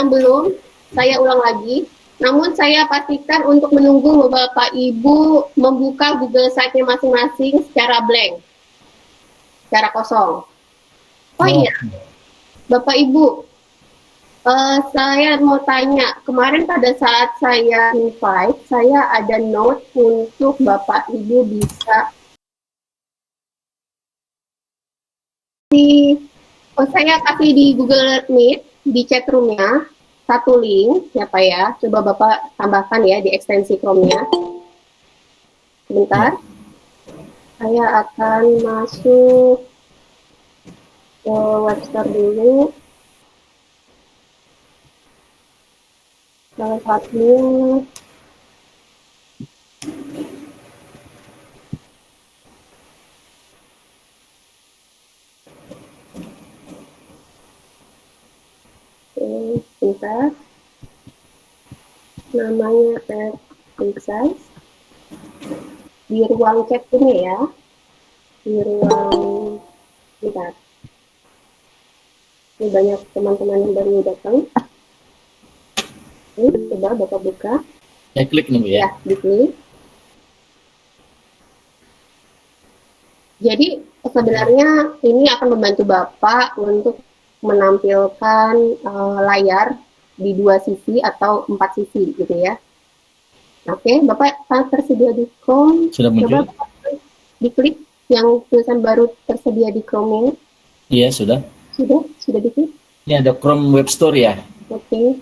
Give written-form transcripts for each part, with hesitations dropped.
yang belum, saya ulang lagi. Namun saya pastikan untuk menunggu Bapak Ibu membuka Google Site-nya masing-masing secara blank, secara kosong. Oh iya, Bapak Ibu, saya mau tanya, kemarin pada saat saya invite, saya ada note untuk Bapak Ibu bisa saya kasih di Google Meet, di chat room-nya, satu link, ya Pak ya. Coba Bapak tambahkan ya di ekstensi Chrome-nya. Sebentar. Saya akan masuk ke webstore dulu. Salah satunya. Sebentar. Namanya Precise. Di ruang chat ini ya. Di ruang, bentar. Ini banyak teman-teman yang baru datang. Ini coba Bapak buka. Ya, klik nih Bu ya. Ya, diklik. Jadi sebenarnya ini akan membantu Bapak untuk menampilkan layar di 2 sisi atau 4 sisi gitu ya. Oke, Bapak tersedia di Chrome. Sudah muncul? Coba diklik yang tulisan baru tersedia di Chrome ini. Iya, sudah. Sudah diklik. Ini ada Chrome Web Store ya. Oke.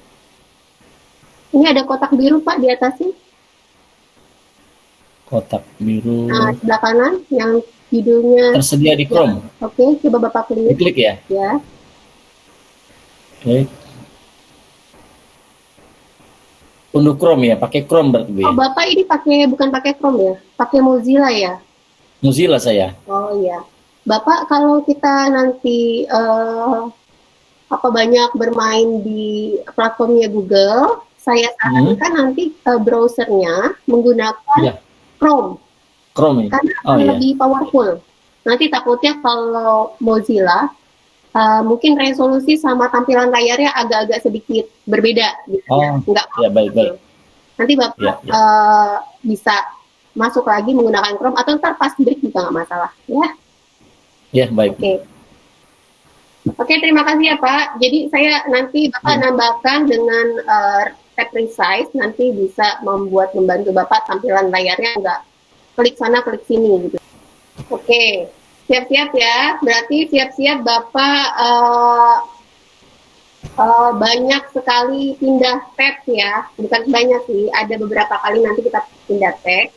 Ini ada kotak biru Pak di atasnya. Kotak biru. Nah, sebelah kanan yang judulnya tersedia di Chrome. Oke, coba Bapak klik. Diklik ya. Ya. Oke. Untuk Chrome ya, pakai Chrome berarti Bu ya. Oh, Bapak ini bukan pakai Chrome ya? Pakai Mozilla ya? Mozilla saya. Oh iya. Bapak kalau kita nanti banyak bermain di platformnya Google, saya sarankan nanti browsernya menggunakan Chrome. Chrome ya? Karena lebih powerful. Nanti takutnya kalau Mozilla mungkin resolusi sama tampilan layarnya agak-agak sedikit berbeda gitu ya. Enggak. Ya, baik-baik. Nanti Bapak bisa masuk lagi menggunakan Chrome atau ntar pas break juga nggak masalah ya. Ya, baik. Oke, terima kasih ya Pak. Jadi saya nanti Bapak nambahkan dengan tab Precise, nanti bisa membantu Bapak tampilan layarnya nggak klik sana klik sini gitu. Oke, siap-siap ya. Berarti siap-siap Bapak banyak sekali pindah tab ya. Bukan banyak sih, ada beberapa kali nanti kita pindah tab.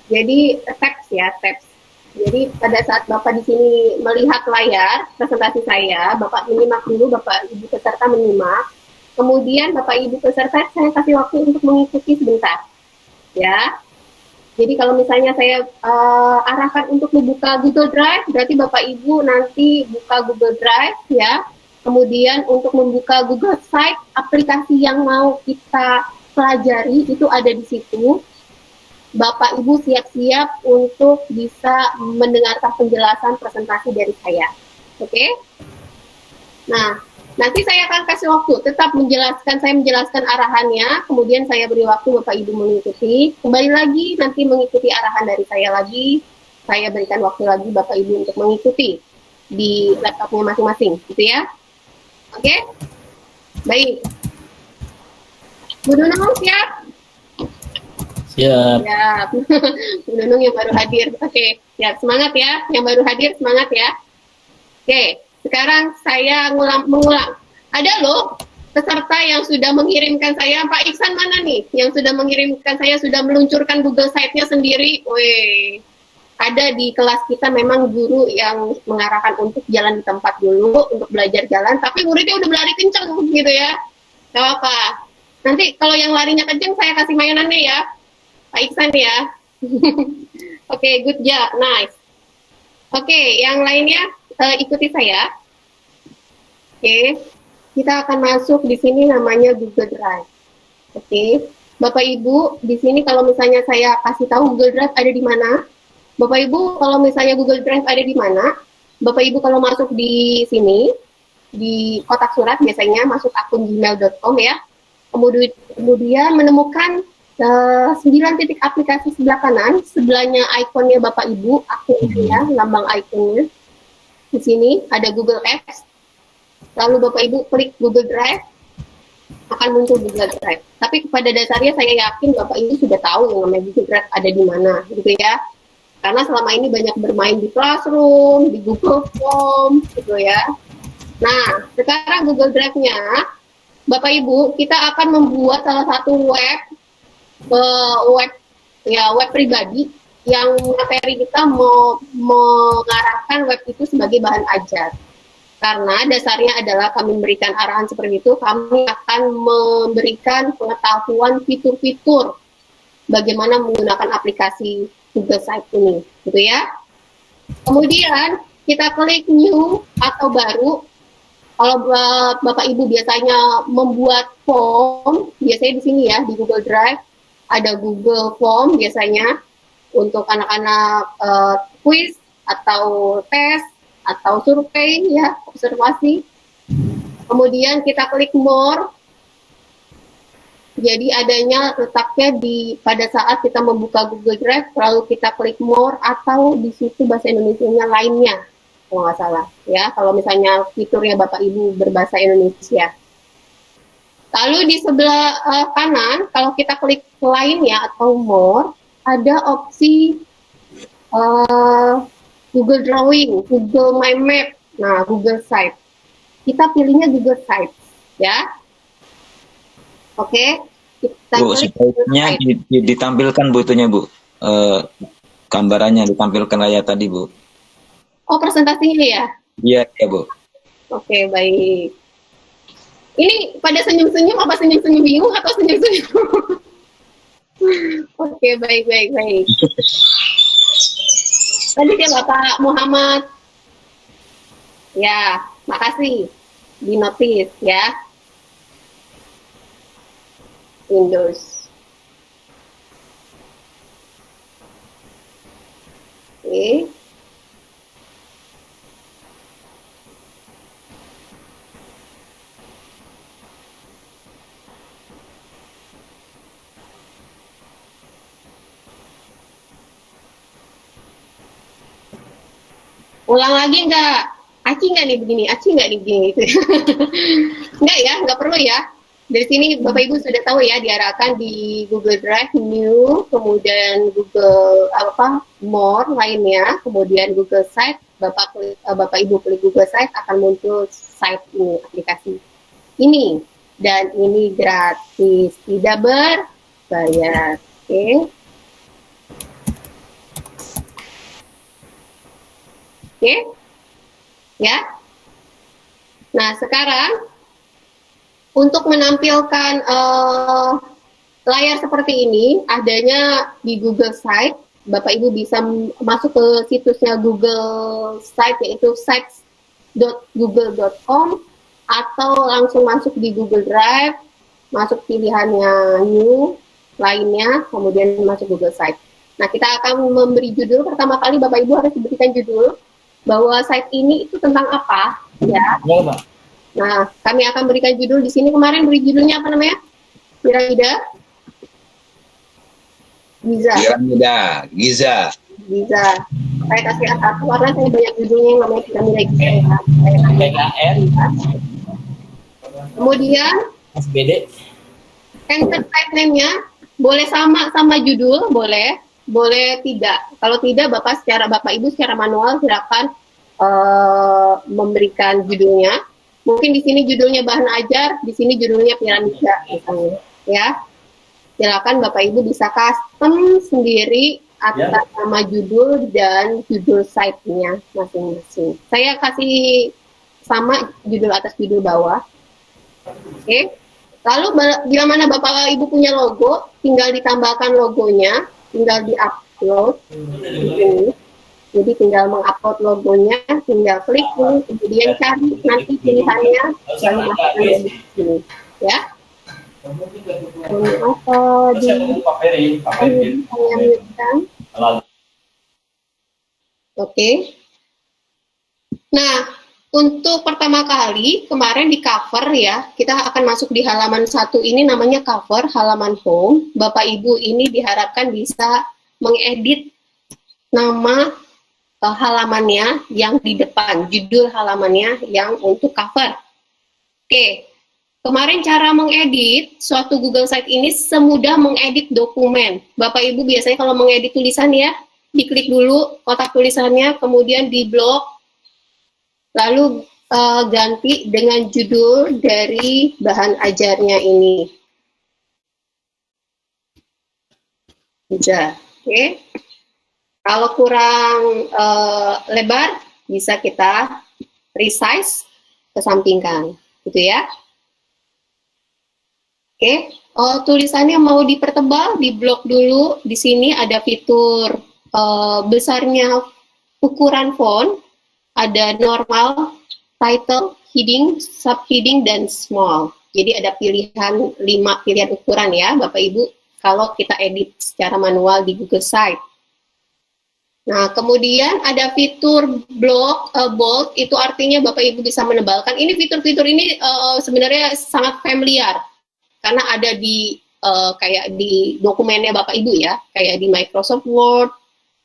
Jadi tabs ya, tabs. Jadi pada saat Bapak di sini melihat layar presentasi saya, Bapak menyimak dulu, Bapak Ibu peserta menyimak. Kemudian Bapak Ibu peserta saya kasih waktu untuk mengikuti sebentar. Ya. Jadi kalau misalnya saya arahkan untuk membuka Google Drive, berarti Bapak Ibu nanti buka Google Drive ya. Kemudian untuk membuka Google Site, aplikasi yang mau kita pelajari itu ada di situ. Bapak Ibu siap-siap untuk bisa mendengarkan penjelasan presentasi dari saya. Oke? Nah, nanti saya akan kasih waktu, tetap saya menjelaskan arahannya, kemudian saya beri waktu Bapak Ibu mengikuti. Kembali lagi, nanti mengikuti arahan dari saya lagi, saya berikan waktu lagi Bapak Ibu untuk mengikuti di laptopnya masing-masing, gitu ya. Oke? Baik. Bu Nunung siap? Siap. Siap. Bu Nunung yang baru hadir. Oke, siap. Semangat ya. Yang baru hadir, semangat ya. Oke, sekarang saya mengulang. Ada loh peserta yang sudah mengirimkan saya. Pak Iksan mana nih? Yang sudah mengirimkan saya, sudah meluncurkan Google Site-nya sendiri. Wih, ada di kelas kita memang guru yang mengarahkan untuk jalan di tempat dulu, untuk belajar jalan. Tapi muridnya udah berlari kenceng gitu ya. Gak apa-apa. Nanti kalau yang larinya kenceng, saya kasih mainannya ya. Pak Iksan ya. Oke, good job, nice. Oke, yang lainnya ikuti saya. Oke, kita akan masuk di sini namanya Google Drive. Oke, Bapak Ibu di sini kalau misalnya saya kasih tahu Google Drive ada di mana, Bapak Ibu kalau misalnya Google Drive ada di mana, Bapak Ibu kalau masuk di sini, di kotak surat biasanya masuk akun gmail.com ya. Kemudian menemukan 9 titik aplikasi sebelah kanan, sebelahnya ikonnya Bapak Ibu, akunnya, lambang ikonnya. Di sini ada Google Apps. Lalu Bapak Ibu klik Google Drive, akan muncul Google Drive. Tapi pada dasarnya saya yakin Bapak Ibu sudah tahu yang namanya Google Drive ada di mana, gitu ya. Karena selama ini banyak bermain di Classroom, di Google Form, gitu ya. Nah, sekarang Google Drive-nya, Bapak Ibu, kita akan membuat salah satu web pribadi yang materi kita mau mengarahkan web itu sebagai bahan ajar. Karena dasarnya adalah kami memberikan arahan seperti itu, kami akan memberikan pengetahuan fitur-fitur bagaimana menggunakan aplikasi Google Site ini, gitu ya. Kemudian kita klik new atau baru. Kalau Bapak Ibu biasanya membuat form, biasanya di sini ya di Google Drive ada Google Form biasanya untuk anak-anak quiz atau tes atau survei ya, observasi. Kemudian kita klik more. Jadi adanya letaknya pada saat kita membuka Google Drive, lalu kita klik more atau di situ bahasa Indonesianya lainnya, kalau nggak salah ya. Kalau misalnya fiturnya Bapak Ibu berbahasa Indonesia. Lalu di sebelah kanan, kalau kita klik lainnya atau more, ada opsi Google Drawing, Google My Map, nah Google Site. Kita pilihnya Google Site, ya. Oke, kita Bu, sebaiknya ditampilkan Bu itunya Bu, gambarannya ditampilkan kayak tadi Bu. Oh, presentasinya ya? Iya ya Bu. Oke, baik. Ini pada senyum-senyum apa senyum-senyum bingung atau senyum-senyum? Oke, baik. Tadi dia Bapak Muhammad. Ya, makasih. Di notice ya. Windows. Oke. Ulang lagi enggak? Aci enggak nih begini? Aci enggak nih begini? Gitu. Enggak ya, enggak perlu ya. Dari sini Bapak Ibu sudah tahu ya, diarahkan di Google Drive New, kemudian Google More lainnya, kemudian Google Site. Bapak Ibu klik Google Site akan muncul site ini, aplikasi ini, dan ini gratis, tidak berbayar. Oke. Oke, ya. Nah, sekarang untuk menampilkan layar seperti ini, adanya di Google Site, Bapak Ibu bisa masuk ke situsnya Google Site, yaitu sites.google.com, atau langsung masuk di Google Drive, masuk pilihannya New, lainnya, kemudian masuk Google Site. Nah, kita akan memberi judul, pertama kali Bapak Ibu harus diberikan judul, bahwa site ini itu tentang apa, ya. Nah, kami akan berikan judul di sini. Kemarin beri judulnya apa namanya? Piramida? Giza. Saya kasih satu karena saya banyak judulnya yang namanya piramida Giza. PKN. Kemudian SPD. enter title-nya boleh sama judul, boleh tidak. Kalau tidak, Bapak Ibu secara manual silakan memberikan judulnya. Mungkin di sini judulnya bahan ajar, di sini judulnya piramida misalnya, ya. Silakan Bapak Ibu bisa custom sendiri atas nama judul dan judul site-nya masing-masing. Saya kasih sama judul atas judul bawah. Oke. Lalu bila mana Bapak Ibu punya logo, tinggal ditambahkan logonya, tinggal di-upload ini. Jadi tinggal mengupload logonya, tinggal klik ini, kemudian cari nanti pilihannya, lalu masukkan di sini, ya. Oke. Nah, untuk pertama kali kemarin di cover ya, kita akan masuk di halaman 1 ini namanya cover, halaman home. Bapak Ibu ini diharapkan bisa mengedit nama halamannya yang di depan, judul halamannya yang untuk cover. Oke, kemarin cara mengedit suatu Google Site ini semudah mengedit dokumen. Bapak Ibu biasanya kalau mengedit tulisan ya, diklik dulu kotak tulisannya, kemudian di blok, lalu ganti dengan judul dari bahan ajarnya ini. Bisa, oke. Kalau kurang lebar, bisa kita resize, kesampingkan, gitu ya. Oke, tulisannya mau dipertebal, di blok dulu. Di sini ada fitur besarnya ukuran font, ada normal, title, heading, subheading, dan small. Jadi ada pilihan 5 pilihan ukuran ya, Bapak Ibu, kalau kita edit secara manual di Google Site. Nah, kemudian ada fitur block, bold, itu artinya Bapak Ibu bisa menebalkan. Ini fitur-fitur ini sebenarnya sangat familiar, karena ada di kayak di dokumennya Bapak Ibu ya, kayak di Microsoft Word,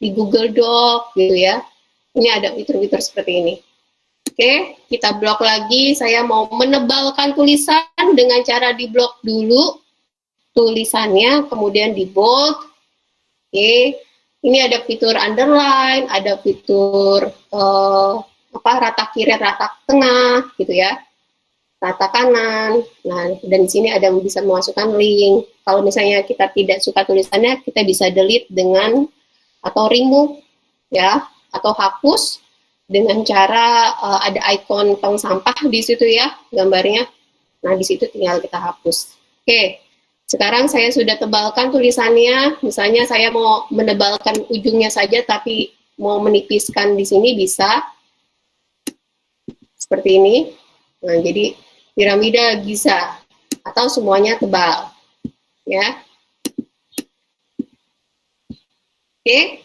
di Google Doc gitu ya. Ini ada fitur-fitur seperti ini. Oke, kita blok lagi. Saya mau menebalkan tulisan dengan cara di blok dulu tulisannya, kemudian di bold. Oke, ini ada fitur underline, ada fitur rata kiri, rata tengah, gitu ya, rata kanan. Nah, dan di sini ada bisa memasukkan link. Kalau misalnya kita tidak suka tulisannya, kita bisa delete dengan atau remove, ya, atau hapus dengan cara ada ikon tong sampah di situ ya, gambarnya. Nah, di situ tinggal kita hapus. Oke, sekarang saya sudah tebalkan tulisannya. Misalnya saya mau menebalkan ujungnya saja, tapi mau menipiskan di sini bisa seperti ini. Nah, jadi piramida bisa atau semuanya tebal, ya. Oke.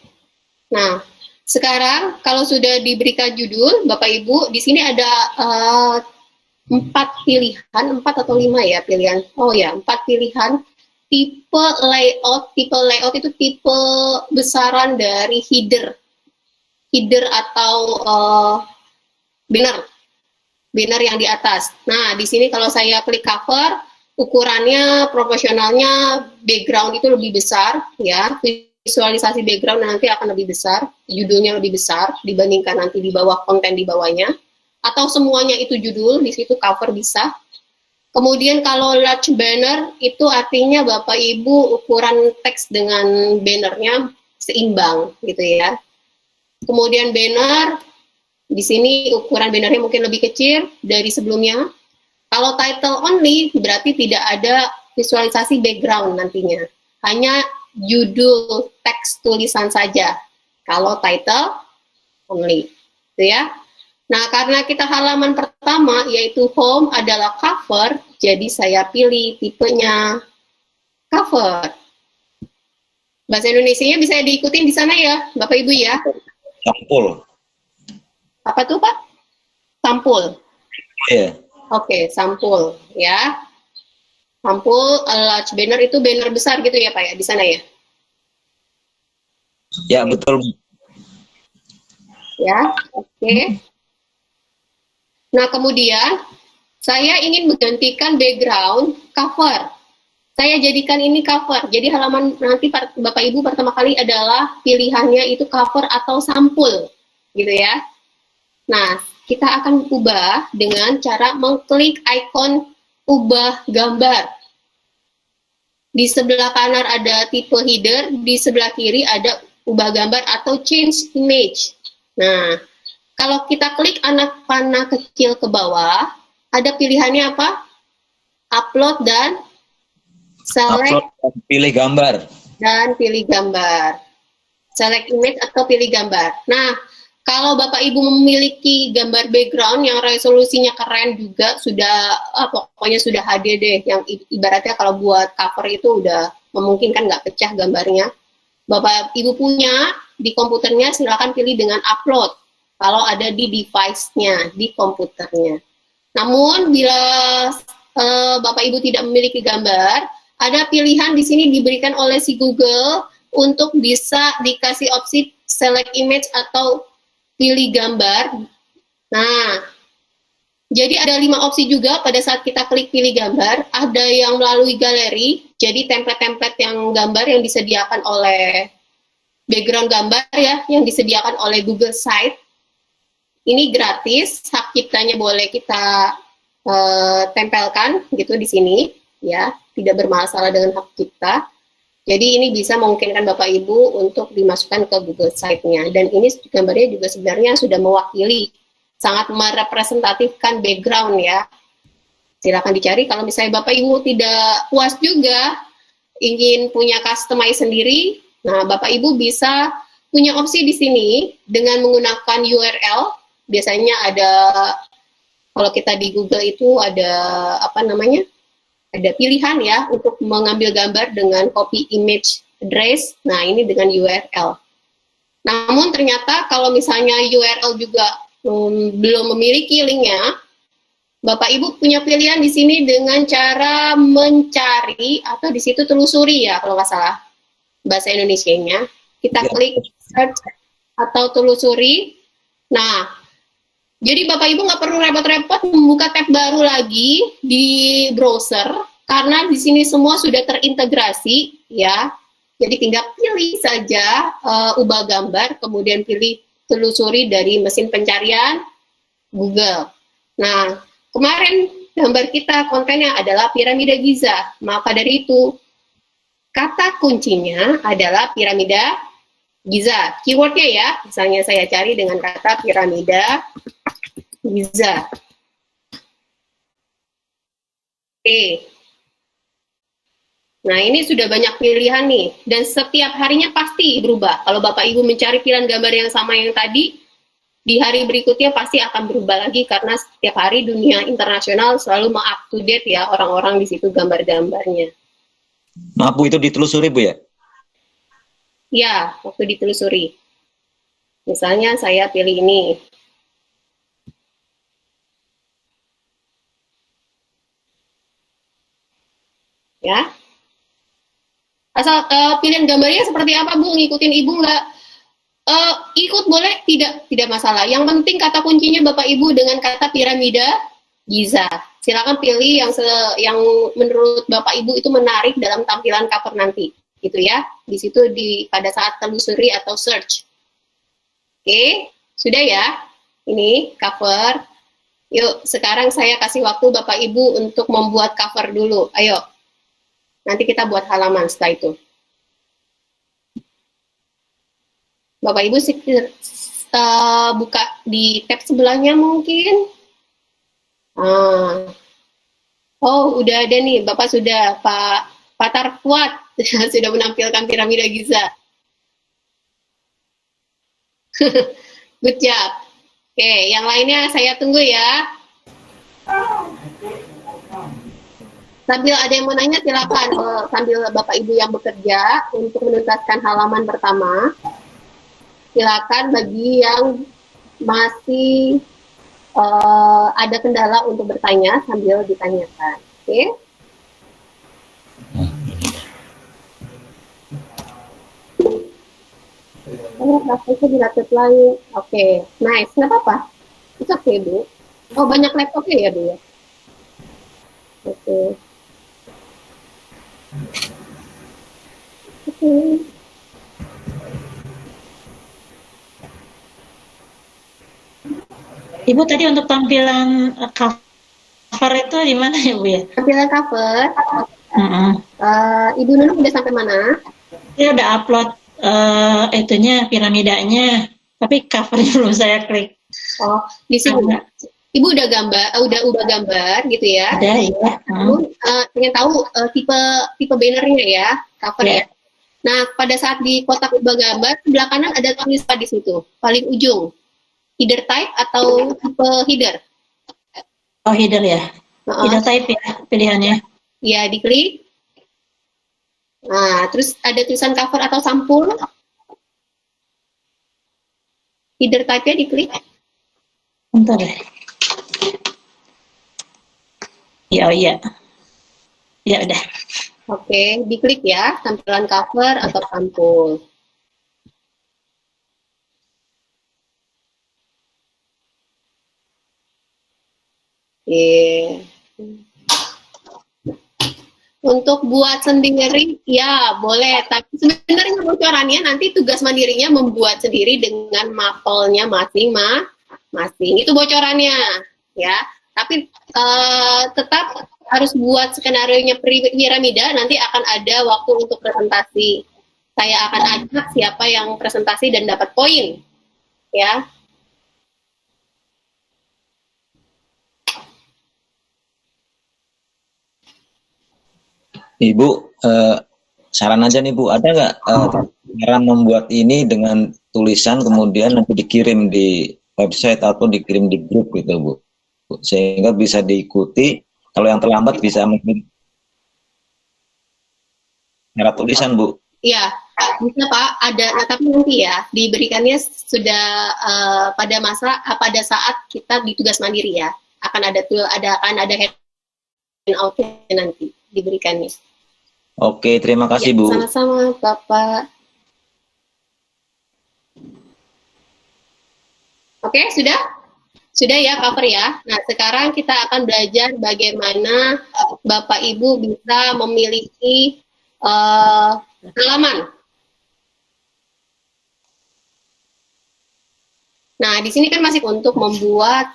Nah, sekarang kalau sudah diberikan judul, Bapak Ibu, di sini ada 4 pilihan, 4 atau 5 ya pilihan. Oh ya, 4 pilihan tipe layout. Tipe layout itu tipe besaran dari header atau banner yang di atas. Nah, di sini kalau saya klik cover, ukurannya proporsionalnya background itu lebih besar ya. Visualisasi background nanti akan lebih besar, judulnya lebih besar dibandingkan nanti di bawah konten di bawahnya, atau semuanya itu judul, di situ cover bisa. Kemudian kalau large banner itu artinya Bapak Ibu ukuran teks dengan bannernya seimbang gitu ya. Kemudian banner, di sini ukuran bannernya mungkin lebih kecil dari sebelumnya. Kalau title only berarti tidak ada visualisasi background nantinya, hanya judul teks tulisan saja kalau title only, gitu ya. Nah, karena kita halaman pertama yaitu home adalah cover, jadi saya pilih tipenya cover. Bahasa Indonesianya bisa diikutin di sana ya, Bapak Ibu ya. Sampul. Apa tuh Pak? Sampul. Iya. Oke, sampul ya. Sampul large banner itu banner besar gitu ya Pak ya, di sana ya? Ya, betul. Ya, oke. Nah, kemudian saya ingin menggantikan background cover. Saya jadikan ini cover. Jadi halaman nanti Bapak Ibu pertama kali adalah pilihannya itu cover atau sampul, gitu ya. Nah, kita akan ubah dengan cara mengklik ikon ubah gambar. Di sebelah kanan ada tipe header, di sebelah kiri ada ubah gambar atau change image. Nah, kalau kita klik anak panah kecil ke bawah, ada pilihannya apa? Upload dan select. Upload, pilih gambar. Dan pilih gambar. Select image atau pilih gambar. Nah, kalau Bapak Ibu memiliki gambar background yang resolusinya keren juga, sudah pokoknya sudah HD deh, yang ibaratnya kalau buat cover itu udah memungkinkan nggak pecah gambarnya. Bapak Ibu punya di komputernya, silakan pilih dengan upload. kalau ada di device-nya, di komputernya. Namun bila Bapak Ibu tidak memiliki gambar, ada pilihan di sini diberikan oleh si Google untuk bisa dikasih opsi select image atau pilih gambar. Nah, jadi ada 5 opsi juga pada saat kita klik pilih gambar. Ada yang melalui galeri, jadi template-template yang gambar yang disediakan oleh background gambar ya, yang disediakan oleh Google Site. Ini gratis, hak ciptanya boleh kita tempelkan gitu di sini, ya, tidak bermasalah dengan hak cipta. Jadi ini bisa memungkinkan Bapak Ibu untuk dimasukkan ke Google Site-nya. Dan ini gambarnya juga sebenarnya sudah mewakili, sangat merepresentatifkan background ya. Silakan dicari kalau misalnya Bapak Ibu tidak puas juga, ingin punya customize sendiri, nah Bapak Ibu bisa punya opsi di sini dengan menggunakan URL. Biasanya ada, kalau kita di Google itu ada apa namanya, ada pilihan ya untuk mengambil gambar dengan copy image address. Nah ini dengan URL. Namun ternyata kalau misalnya URL juga belum memiliki linknya, Bapak Ibu punya pilihan di sini dengan cara mencari atau di situ telusuri ya kalau nggak salah bahasa Indonesianya. Kita klik search atau telusuri. Nah, jadi Bapak Ibu nggak perlu repot-repot membuka tab baru lagi di browser karena di sini semua sudah terintegrasi ya. Jadi tinggal pilih saja ubah gambar, kemudian pilih telusuri dari mesin pencarian Google. Nah, kemarin gambar kita kontennya adalah piramida Giza. Maka dari itu kata kuncinya adalah piramida Giza. Keywordnya ya, misalnya saya cari dengan kata piramida Giza. Oke. Nah, ini sudah banyak pilihan nih. Dan setiap harinya pasti berubah. Kalau Bapak Ibu mencari pilihan gambar yang sama yang tadi, di hari berikutnya pasti akan berubah lagi karena setiap hari dunia internasional selalu up to date ya orang-orang di situ gambar-gambarnya. Maaf Bu, itu ditelusuri Bu ya? Ya, waktu ditelusuri. Misalnya saya pilih ini. Ya. Asal pilihan gambarnya seperti apa Bu, ngikutin Ibu nggak? Ikut boleh, tidak masalah. Yang penting kata kuncinya Bapak Ibu dengan kata piramida Giza. Silakan pilih yang menurut Bapak Ibu itu menarik dalam tampilan cover nanti, gitu ya. Di situ pada saat telusuri atau search. Oke, sudah ya. Ini cover. Yuk, sekarang saya kasih waktu Bapak Ibu untuk membuat cover dulu. Ayo. Nanti kita buat halaman setelah itu. Bapak Ibu buka di tab sebelahnya mungkin. Oh, udah ada nih. Bapak sudah, Pak Tarfuat sudah menampilkan piramida Giza. Good job. Oke, yang lainnya saya tunggu ya. Sambil ada yang mau nanya silakan. Sambil Bapak Ibu yang bekerja untuk menuntaskan halaman pertama. Silakan bagi yang masih ada kendala untuk bertanya sambil ditanyakan. Oke? Laptopnya di laptop lain. Oke, nice. Nggak apa-apa. Itu oke, Bu. Oh, banyak laptopnya ya, Bu ya? Oke. Oke. Ibu tadi untuk tampilan cover itu di mana ya Bu ya? Tampilan cover. Ibu Nunung udah sampai mana? Dia udah upload itunya piramidanya, tapi covernya belum saya klik. Oh, di sini. Ibu udah ubah gambar gitu ya? Ada ya. Ingin tahu tipe bannernya ya, cover ya. Nah, pada saat di kotak ubah gambar sebelah kanan ada tulisan di situ, paling ujung. Header type atau tipe header? Oh, header ya. Header type ya pilihannya. Ya, diklik. Nah, terus ada tulisan cover atau sampul. Header type-nya diklik. Bentar deh. Ya, oh iya. Ya udah. Oke, diklik ya, tampilan cover atau sampul. Oke. Untuk buat sendiri, ya boleh. Tapi sebenarnya bocorannya nanti tugas mandirinya membuat sendiri dengan mapelnya masing-masing. Itu bocorannya, ya. Tapi tetap harus buat skenario-nya piramida. Nanti akan ada waktu untuk presentasi. Saya akan ajak siapa yang presentasi dan dapat poin, ya. Ibu, saran aja nih Bu, ada nggak cara membuat ini dengan tulisan kemudian nanti dikirim di website atau dikirim di grup gitu Bu, sehingga bisa diikuti. Kalau yang terlambat bisa mungkin cara tulisan Bu. Iya, bisa Pak. Ada, nah, tapi nanti ya diberikannya sudah pada saat kita di tugas mandiri ya. Akan ada handout-nya nanti diberikannya. Oke, terima kasih Ya, Bu. sama-sama Bapak. Oke, sudah? Sudah ya cover ya. Nah, sekarang kita akan belajar bagaimana Bapak Ibu bisa memiliki halaman. Nah, di sini kan masih untuk membuat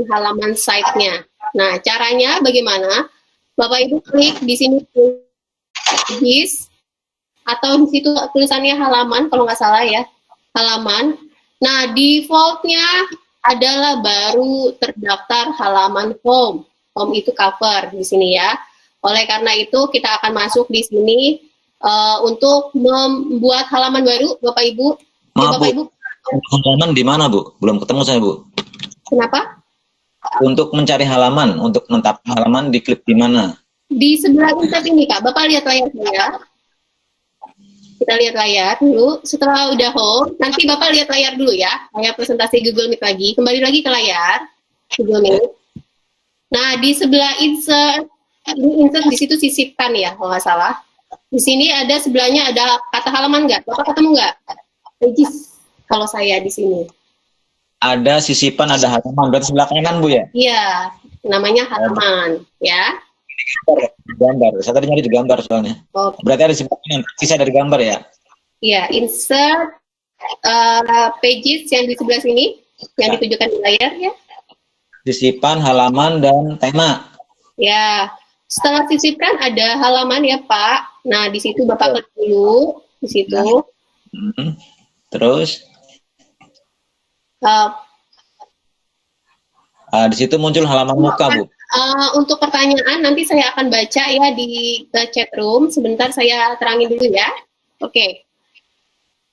halaman site-nya. Nah, caranya bagaimana? Bapak Ibu klik di sini pages, atau di situ tulisannya halaman kalau nggak salah ya, halaman. Nah, default-nya adalah baru terdaftar halaman home. Home itu cover di sini ya. Oleh karena itu kita akan masuk di sini untuk membuat halaman baru, Bapak Ibu. Maaf, Bapak Bu. Ibu. Halaman di mana Bu? Belum ketemu saya Bu. Kenapa? Untuk mencari halaman, untuk menetapkan halaman diklik di mana? Di sebelah insert ini Kak, Bapak lihat layar saya. Kita lihat layar dulu, setelah udah home, nanti Bapak lihat layar dulu ya, layar presentasi Google Meet lagi, kembali lagi ke layar Google Meet. Nah, di sebelah insert, ini insert di situ sisipkan ya, kalau nggak salah. Di sini ada sebelahnya ada kata halaman nggak? Bapak ketemu nggak? Pages, kalau saya di sini. Ada sisipan, ada halaman, berarti sebelah kanan Bu ya? Iya, namanya halaman, ya. Gambar, saya tadi nyari di gambar soalnya. Oke. Berarti ada sebelah kanan, sisa dari gambar ya? Iya, insert pages yang di sebelah sini, yang ditunjukkan di layar ya. Sisipan, halaman, dan tema. Ya, setelah sisipkan ada halaman ya Pak. Nah, di situ Bapak klik dulu, di situ. Terus? Di situ muncul halaman muka Bu. Untuk pertanyaan nanti saya akan baca ya di chat room. Sebentar saya terangin dulu ya. Oke.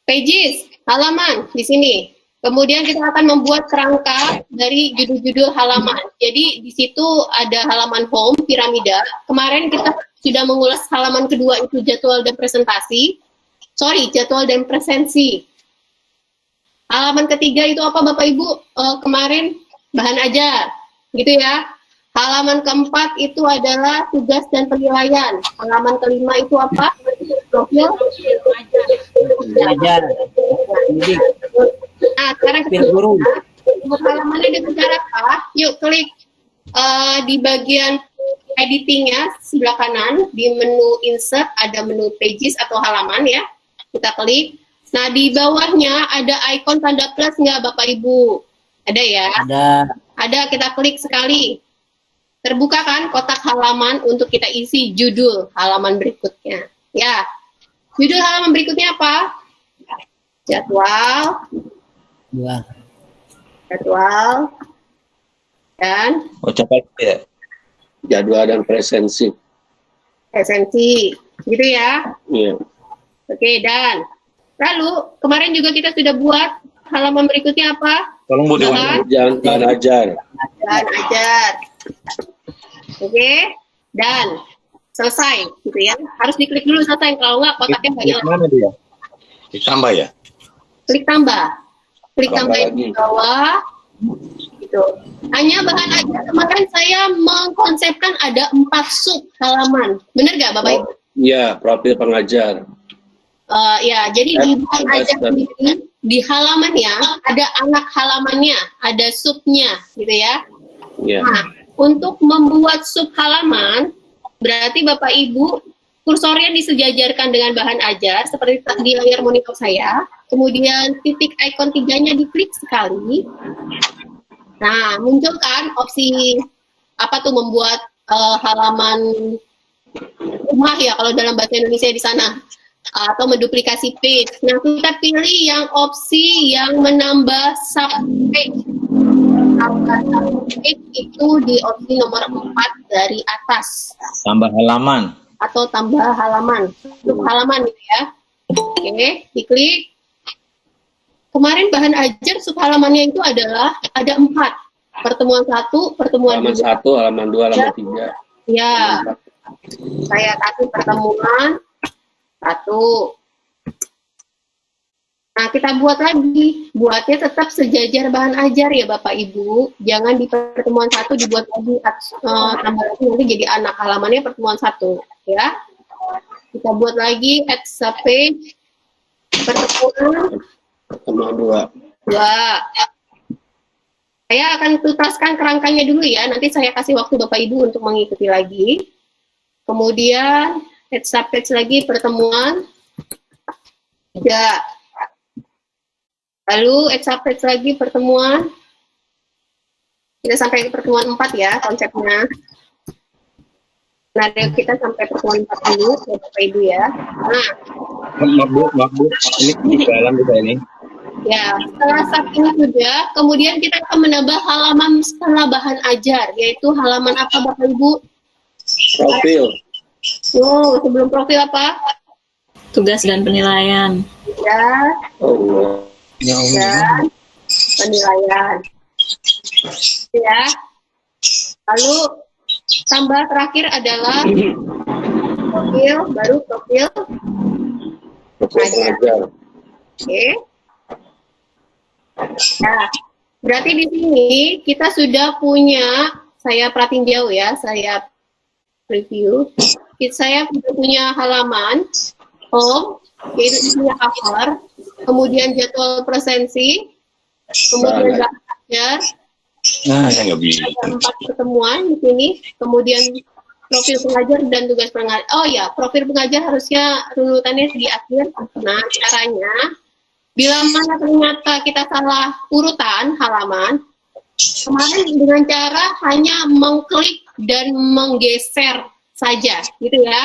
Pages, halaman di sini. Kemudian kita akan membuat kerangka dari judul-judul halaman. Jadi di situ ada halaman home, piramida. Kemarin kita sudah mengulas halaman kedua itu jadwal dan presentasi. Jadwal dan presensi. Halaman ketiga itu apa Bapak Ibu? Kemarin bahan ajar, gitu ya. Halaman keempat itu adalah tugas dan penilaian. Halaman kelima itu apa? Profil. Belajar. Nah, sekarang kita buat halamannya dengan cara apa? Yuk klik di bagian editingnya sebelah kanan di menu insert ada menu pages atau halaman ya. Kita klik. Nah di bawahnya ada ikon tanda plus nggak Bapak Ibu? Ada ya? Ada. Kita klik sekali. Terbuka kan kotak halaman untuk kita isi judul halaman berikutnya. Ya. Judul halaman berikutnya apa? Jadwal. Jadwal. Dan Coba ya. Jadwal dan presensi. presensi. Gitu ya. Iya. Oke, dan lalu kemarin juga kita sudah buat halaman berikutnya apa? Tolong Bu Jangan ajar. Dan ajar. Oke, dan selesai gitu ya. Harus diklik dulu selesai, kalau nggak kotaknya nggak hilang. Mana dia? Ditambah ya? Klik tambah. Klik tambah Tambah di lagi. bawah. Gitu. Hanya bahan ajar kemarin saya mengkonsepkan ada 4 sub halaman. Benar nggak Bapak Ibu? Iya, profil pengajar. Ya, jadi di bahan ajar sendiri, di halamannya ada anak halamannya, ada subnya, gitu ya. Iya. Nah, untuk membuat sub halaman, berarti Bapak Ibu kursornya disejajarkan dengan bahan ajar seperti di layar monitor saya. Kemudian titik ikon 3-nya diklik sekali. Nah, muncul kan opsi apa tuh membuat halaman rumah ya kalau dalam bahasa Indonesia di sana, atau menduplikasi page. Nah, kita pilih yang opsi yang menambah subpage. Subpage itu di opsi nomor 4 dari atas. Tambah halaman. Atau tambah halaman, sub halaman gitu ya. Oke, diklik. Kemarin bahan ajar sub halamannya itu adalah ada 4. Pertemuan 1, pertemuan Halaman 2. 1, halaman 2, halaman 3. Ya, saya kasih pertemuan 1. Nah, kita buat lagi. Buatnya tetap sejajar bahan ajar ya Bapak Ibu. Jangan di pertemuan 1 dibuat lagi, tambah lagi nanti jadi anak halamannya pertemuan 1. Ya. Kita buat lagi add subpage pertemuan Pertemuan 2. 2. Saya akan tuntaskan kerangkanya dulu ya. Nanti saya kasih waktu Bapak Ibu untuk mengikuti lagi. Kemudian add subpage lagi pertemuan 3. Lalu add subpage lagi pertemuan. Kita sampai ke pertemuan 4 ya konsepnya. Nah, kita sampai pertemuan 4 dulu ya Bapak Ibu ya. Nah, Maaf Bu, ini di dalam kita ini. ya, setelah sub ini sudah, kemudian kita akan menambah halaman setelah bahan ajar, yaitu halaman apa Bapak Ibu? Profil. Oh, sebelum profil apa? Tugas dan penilaian. Ya, Allah. dan penilaian. Ya. Lalu tambah terakhir adalah profil, baru profil. Profil pengajar. Oke. Nah, berarti di sini kita sudah punya, saya perhatiin jauh ya, saya preview. Saya sudah punya halaman home, yaitu punya cover, kemudian jadwal presensi, kemudian bahan ajar, Nah, saya nggak bisa. ada 4 pertemuan di sini, kemudian profil pengajar dan tugas pengajar. Oh ya, profil pengajar harusnya runutannya di akhir. Nah, caranya, bila mana ternyata kita salah urutan halaman, kemarin dengan cara hanya mengklik dan menggeser saja, gitu ya.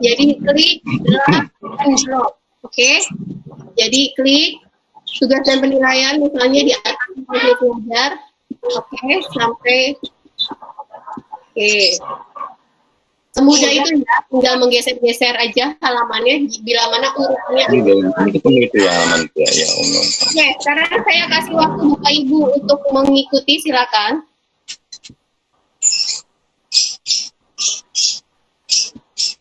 Jadi klik, drag, and drop. Oke? Jadi klik tugas dan penilaian, misalnya di atas profil pengajar. Oke, sampai oke. Semudah itu ya, tinggal menggeser-geser aja halamannya bila mana urutannya. Ini ketemu itu ya halaman ya Allah. Oke, sekarang saya kasih waktu Bapak Ibu untuk mengikuti, silakan.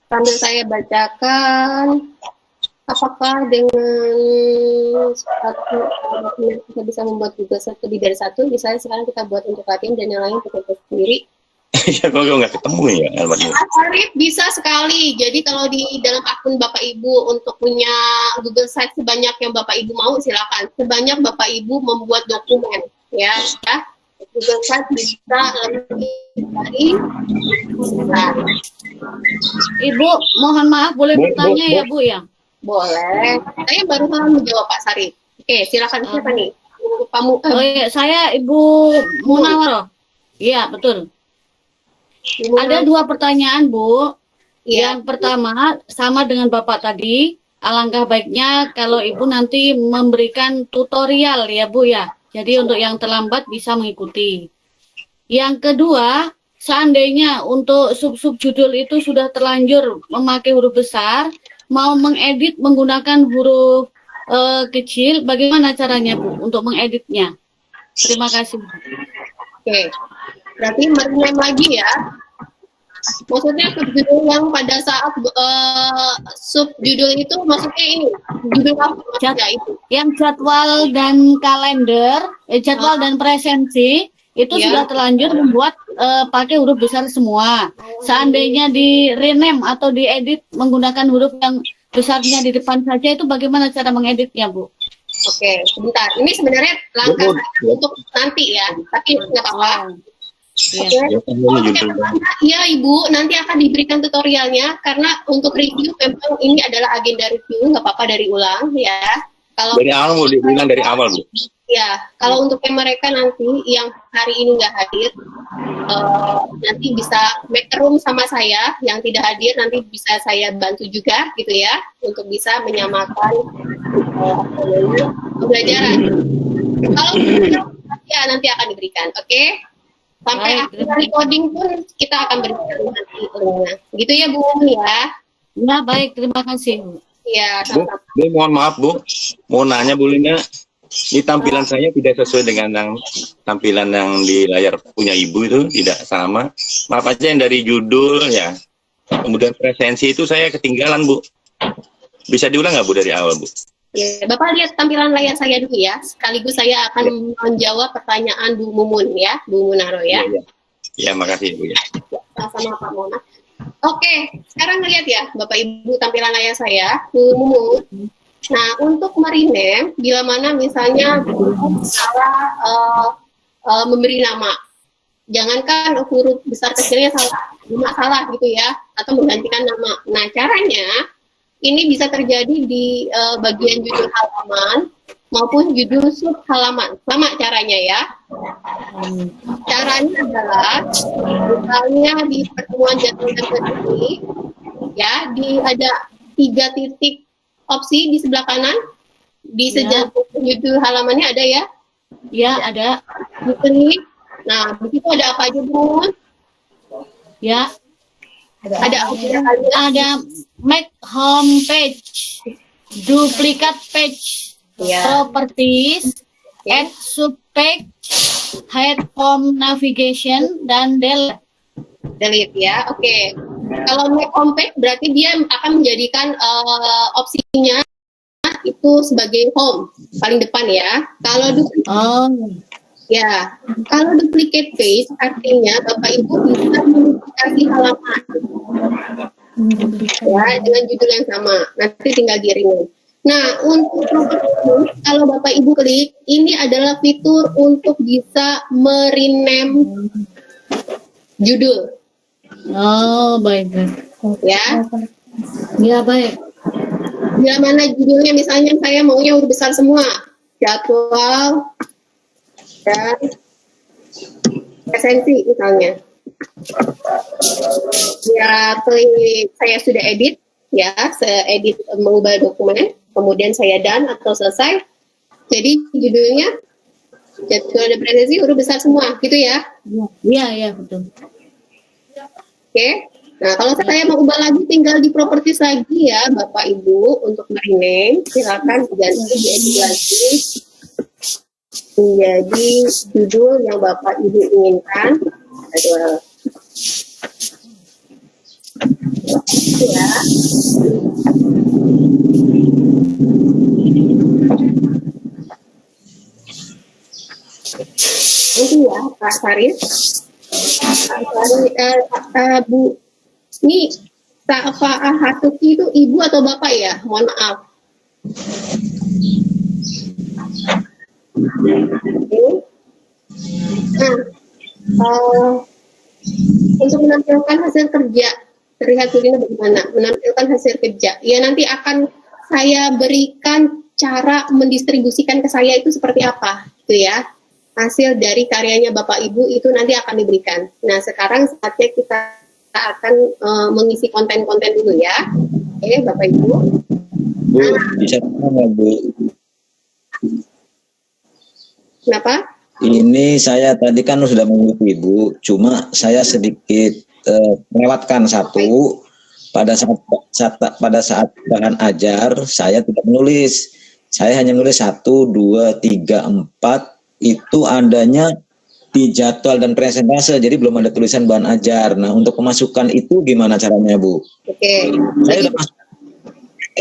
Sambil saya bacakan, apakah dengan kita bisa membuat tugas lebih dari 1, misalnya sekarang kita buat untuk latihan dan yang lain kita buat sendiri. Ya kok nggak ketemu ya alamatnya. Arif bisa sekali. Jadi kalau di dalam akun Bapak Ibu untuk punya Google Site sebanyak yang Bapak Ibu mau, silakan. Sebanyak Bapak Ibu membuat dokumen, ya. Google Site bisa lebih dari. Nah, Ibu, mohon maaf boleh bertanya ya Bu ya? boleh. Saya baru menjawab Pak Sarif. Oke, silakan siapa nih? Kamu. Oh iya, saya Ibu Munawar. Iya, betul. Ada 2 pertanyaan, Bu. Iya. Yang pertama, sama dengan Bapak tadi, alangkah baiknya kalau Ibu nanti memberikan tutorial ya, Bu ya. Jadi untuk yang terlambat bisa mengikuti. Yang kedua, seandainya untuk sub-sub judul itu sudah terlanjur memakai huruf besar, mau mengedit menggunakan huruf kecil, bagaimana caranya, Bu, untuk mengeditnya? Terima kasih. Oke. Berarti meringan lagi ya. Maksudnya subjudul yang pada saat subjudul itu maksudnya ini judul apa maksudnya itu? Yang jadwal dan kalender, jadwal dan presensi itu Ya. sudah terlanjur membuat pakai huruf besar semua. Seandainya di rename atau diedit menggunakan huruf yang besarnya di depan saja, itu bagaimana cara mengeditnya, Bu? Oke, sebentar. Ini sebenarnya langkah Bu, saya untuk nanti ya, tapi nggak apa-apa. Iya. Oke. Ya, ini Oke, judul. pertama, ya Ibu, nanti akan diberikan tutorialnya karena untuk review memang ini adalah agenda review, nggak apa-apa dari ulang ya. Kalau Dari awal Bu, dibilang dari awal Bu. ya, kalau untuk yang mereka nanti yang hari ini nggak hadir, nanti bisa make room sama saya yang tidak hadir, nanti bisa saya bantu juga gitu ya untuk bisa menyamakan pembelajaran. Kalau ya nanti akan diberikan, oke? Sampai Baik. akhir recording pun kita akan berikan nanti linknya. Gitu ya Bu ya. Ya, baik, terima kasih, Bu. Ya, Bu, sama-sama. Bu, mohon maaf Bu, mau nanya boleh nggak? Ini tampilan saya tidak sesuai dengan yang tampilan yang di layar punya Ibu itu, tidak sama. Maaf aja yang dari judul ya, kemudian presensi itu saya ketinggalan Bu. Bisa diulang nggak Bu dari awal Bu? Ya, Bapak lihat tampilan layar saya dulu ya. Sekaligus saya akan menjawab pertanyaan Bu Mumun ya, Bu Munaro ya. Iya. Ya, makasih Bu ya. Sama-sama Pak Mona. Oke, sekarang lihat ya Bapak Ibu tampilan layar saya, Bu Mumun. Nah, untuk merename, bila mana misalnya salah memberi nama, jangankan huruf besar kecilnya salah, cuma salah gitu ya, atau menggantikan nama. Nah, caranya ini bisa terjadi di bagian judul halaman maupun judul sub halaman. Sama caranya ya. Caranya adalah misalnya di pertemuan jadwal ini ya, ada 3 titik opsi di sebelah kanan di Ya. sejauh judul halamannya ada ya. Ya, ada. Diklik. Nah, di situ ada apa aja Bu? Ya, Ada apa aja? ada make home page, duplicate page, Ya. properties, add subpage, hide home navigation, dan delete. Delete ya. Oke. Kalau make compact berarti dia akan menjadikan opsinya itu sebagai home paling depan ya. Kalau Oh, ya, kalau duplicate page artinya Bapak Ibu bisa modifikasi halaman ya dengan judul yang sama. Nanti tinggal di rename. Nah, untuk properti kalau Bapak Ibu klik, ini adalah fitur untuk bisa merename judul oh, baik, baik. ya. Ya, baik. Bila mana judulnya misalnya saya maunya huruf besar semua, jadwal dan presensi misalnya. Ya, klik saya sudah edit ya, saya edit mengubah dokumen, kemudian saya done atau selesai. Jadi judulnya jadwal dan presensi huruf besar semua, gitu ya. Iya, iya, betul. Oke. Nah, kalau saya mau ubah lagi tinggal di properties lagi ya, Bapak Ibu, untuk rename, silakan diganti diedit lagi menjadi judul yang Bapak Ibu inginkan. Jadwal. Ya. Itu ya, Pak Farid. Bu, ini Safa Hatuki itu ibu atau bapak ya? Mohon maaf. Nah, untuk menampilkan hasil kerja, terlihat ini bagaimana? Menampilkan hasil kerja. Ya nanti akan saya berikan cara mendistribusikan ke saya itu seperti apa, gitu ya. Hasil dari karyanya Bapak Ibu itu nanti akan diberikan. Nah, sekarang saatnya kita akan mengisi konten-konten dulu ya. Oke, Bapak Ibu. Bu, bisa nggak Bu? Kenapa? Ini saya tadi kan sudah mengikuti Ibu, cuma saya sedikit melewatkan satu pada saat bahan ajar saya tidak menulis, saya hanya menulis 1, 2, 3, 4 itu adanya di jadwal dan presentase, jadi belum ada tulisan bahan ajar. Nah, untuk pemasukan itu gimana caranya Bu? Oke. Saya udah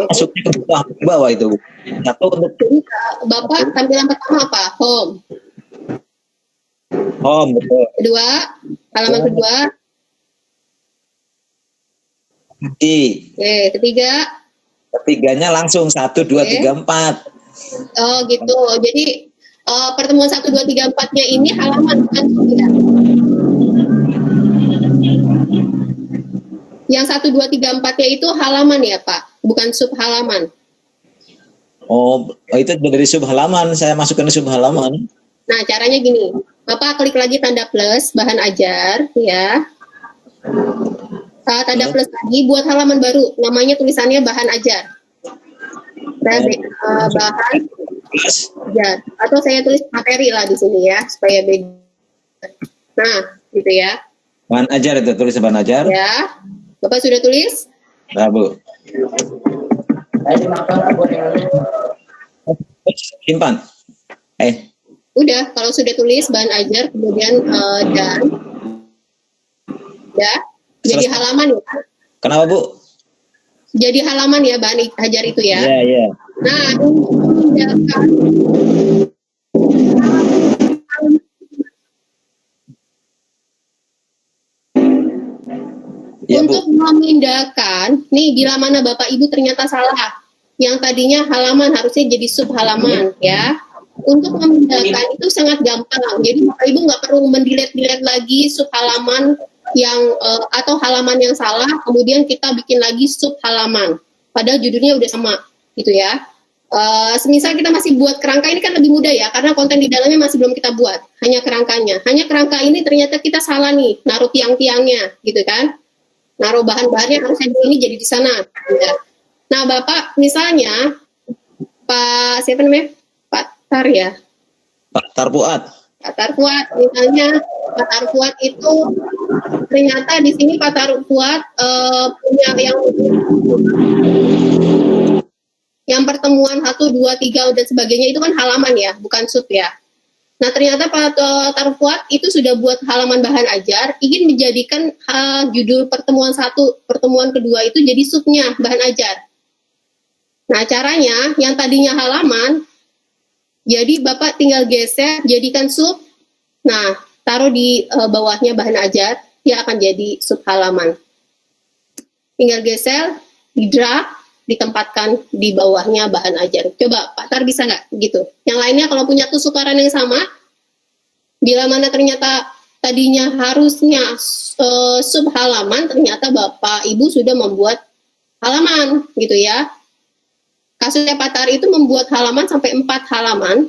masuknya ke bawah itu Bu. Atau untuk Jadi Bapak tampilan pertama apa? Home. Oh, betul. Kedua, halaman kedua. Oke, ketiga. Ketiganya langsung 1, 2, 3, 4. Oh gitu. Jadi pertemuan 1, 2, 3, 4-nya ini halaman bukan sub ya. Yang 1, 2, 3, 4-nya itu halaman ya Pak, bukan sub halaman. Oh, itu dari sub halaman. Saya masukkan ke sub halaman. Nah caranya gini, Bapak klik lagi tanda plus bahan ajar ya. Tanda plus lagi buat halaman baru, namanya tulisannya bahan ajar. Bahan ajar atau saya tulis materi lah di sini ya supaya beda. Nah gitu ya. Bahan ajar itu, tulis bahan ajar. Ya, Bapak sudah tulis? Nah, Bu. Simpan. Udah, kalau sudah tulis bahan ajar, kemudian dan ya, jadi Selesai. halaman ya. Kenapa, Bu? Jadi halaman ya bahan ajar itu ya. Iya, iya. Nah, untuk memindahkan Ya, untuk Bu. memindahkan, nih bila mana Bapak Ibu ternyata salah, yang tadinya halaman harusnya jadi sub halaman ya. Untuk memindahkan itu sangat gampang. Jadi Bapak Ibu nggak perlu mendelete lagi sub halaman yang atau halaman yang salah, kemudian kita bikin lagi sub halaman. Padahal judulnya udah sama, gitu ya. Semisal kita masih buat kerangka ini kan lebih mudah ya, karena konten di dalamnya masih belum kita buat, hanya kerangkanya. Hanya kerangka ini ternyata kita salah nih, naruh tiang-tiangnya, gitu kan. Naruh bahan-bahannya harusnya di sini jadi di sana. Ya. Nah, Bapak misalnya Pak siapa namanya? Pak Tar ya. Pak Tarpuat. Pak Tarfuat misalnya Pak Tarfuat itu ternyata di sini Pak Tarfuat punya yang pertemuan 1, 2, 3 dan sebagainya itu kan halaman ya, bukan sub ya. Nah ternyata Pak Tarfuat itu sudah buat halaman bahan ajar, ingin menjadikan judul pertemuan 1, pertemuan kedua itu jadi subnya bahan ajar. Nah caranya yang tadinya halaman, jadi Bapak tinggal geser jadikan sub, nah taruh di bawahnya bahan ajar, dia akan jadi sub halaman. Tinggal geser, di drag, ditempatkan di bawahnya bahan ajar. Coba Pak Tar bisa nggak gitu? Yang lainnya kalau punya tusukaran yang sama, bila mana ternyata tadinya harusnya sub halaman, ternyata Bapak Ibu sudah membuat halaman gitu ya. Kasusnya Pak Tar itu membuat halaman sampai 4 halaman,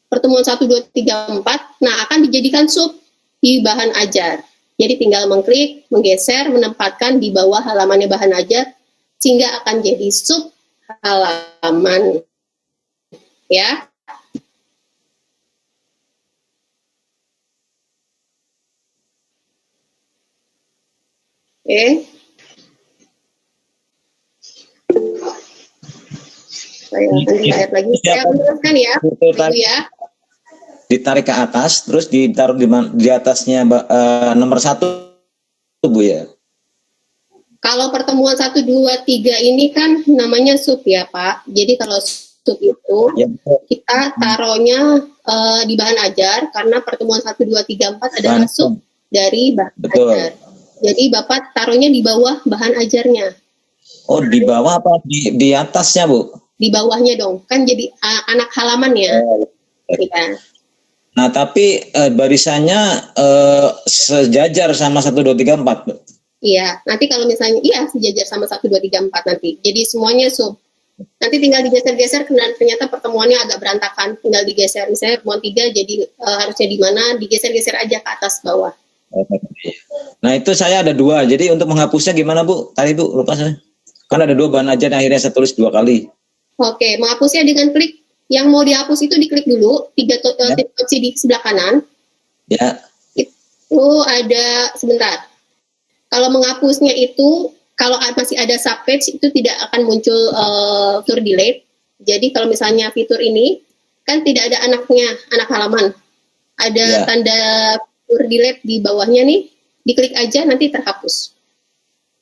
pertemuan 1, 2, 3, 4, nah akan dijadikan sub di bahan ajar. Jadi tinggal mengklik, menggeser, menempatkan di bawah halamannya bahan ajar, sehingga akan jadi sub halaman. Ya. Oke. Saya akan lihat lagi. Saya teruskan ya. Ibu ya. Ditarik ke atas, terus ditaruh di atasnya nomor 1, Bu ya. Kalau pertemuan 1, 2, 3 ini kan namanya sub ya Pak. Jadi kalau sub itu Ya, kita taruhnya di bahan ajar karena pertemuan 1, 2, 3, 4 adalah sub dari bahan betul. ajar. Jadi Bapak taruhnya di bawah bahan ajarnya. Oh, di bawah apa di atasnya, Bu? Di bawahnya dong. Kan jadi anak halamannya. Ya. Nah, tapi barisannya sejajar sama 1, 2, 3, 4. Iya, nanti kalau misalnya iya sejajar sama 1, 2, 3, 4 nanti. Jadi semuanya sub. Nanti tinggal digeser-geser ternyata pertemuannya agak berantakan. Tinggal digeser misalnya pertemuan 3 jadi harusnya di mana, digeser-geser aja ke atas bawah. Nah, itu saya ada 2. Jadi untuk menghapusnya gimana, Bu? Tadi Bu lupa saya. Kan ada 2 bahan ajar yang akhirnya saya tulis 2 kali. Oke, menghapusnya dengan klik yang mau dihapus itu diklik dulu 3 titik opsi di sebelah kanan. Ya. Itu ada sebentar. Kalau menghapusnya itu kalau masih ada subpage itu tidak akan muncul fitur delete. Jadi kalau misalnya fitur ini kan tidak ada anaknya, anak halaman. Ada tanda fitur delete di bawahnya nih. Diklik aja nanti terhapus.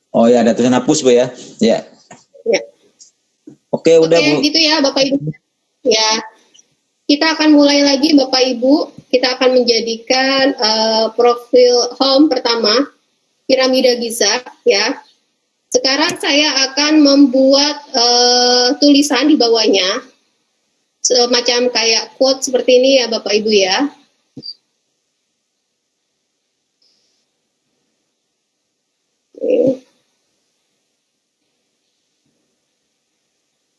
Oh ya, ada tulisan hapus, Bu ya. Ya. Ya. Oke, udah Bu. Gitu ya Bapak Ibu. Ya. kita akan mulai lagi Bapak Ibu. Kita akan menjadikan profil home pertama, piramida Giza ya. Sekarang saya akan membuat tulisan di bawahnya, semacam kayak quote seperti ini ya Bapak Ibu ya. Oke.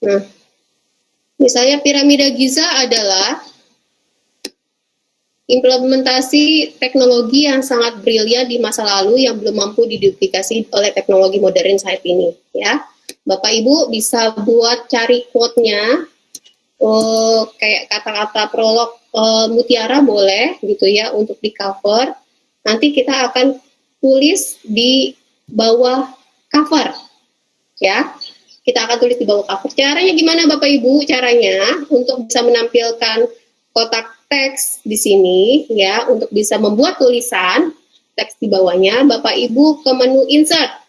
Nah, misalnya piramida Giza adalah implementasi teknologi yang sangat brilian di masa lalu yang belum mampu diduplikasi oleh teknologi modern saat ini ya. Bapak Ibu bisa buat cari quote-nya, kayak kata-kata prolog mutiara boleh gitu ya untuk di cover. Nanti kita akan tulis di bawah cover ya. Kita akan tulis di bawah cover. Caranya gimana Bapak Ibu? Caranya untuk bisa menampilkan kotak teks di sini ya, untuk bisa membuat tulisan teks di bawahnya, Bapak Ibu ke menu insert.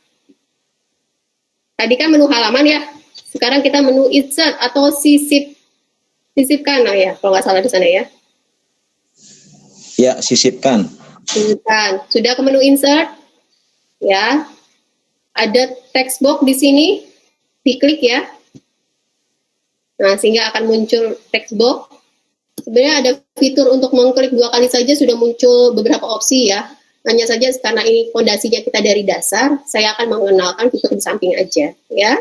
Tadi kan menu halaman ya. Sekarang kita menu insert atau sisipkan ya, kalau nggak salah di sana ya. Ya, sisipkan. Sisipkan. Sudah ke menu insert ya. Ada text box di sini. Diklik ya. Nah, sehingga akan muncul text box. Sebenarnya ada fitur untuk mengklik 2 kali saja sudah muncul beberapa opsi ya. Hanya saja karena ini fondasinya kita dari dasar, saya akan mengenalkan fitur di samping aja ya.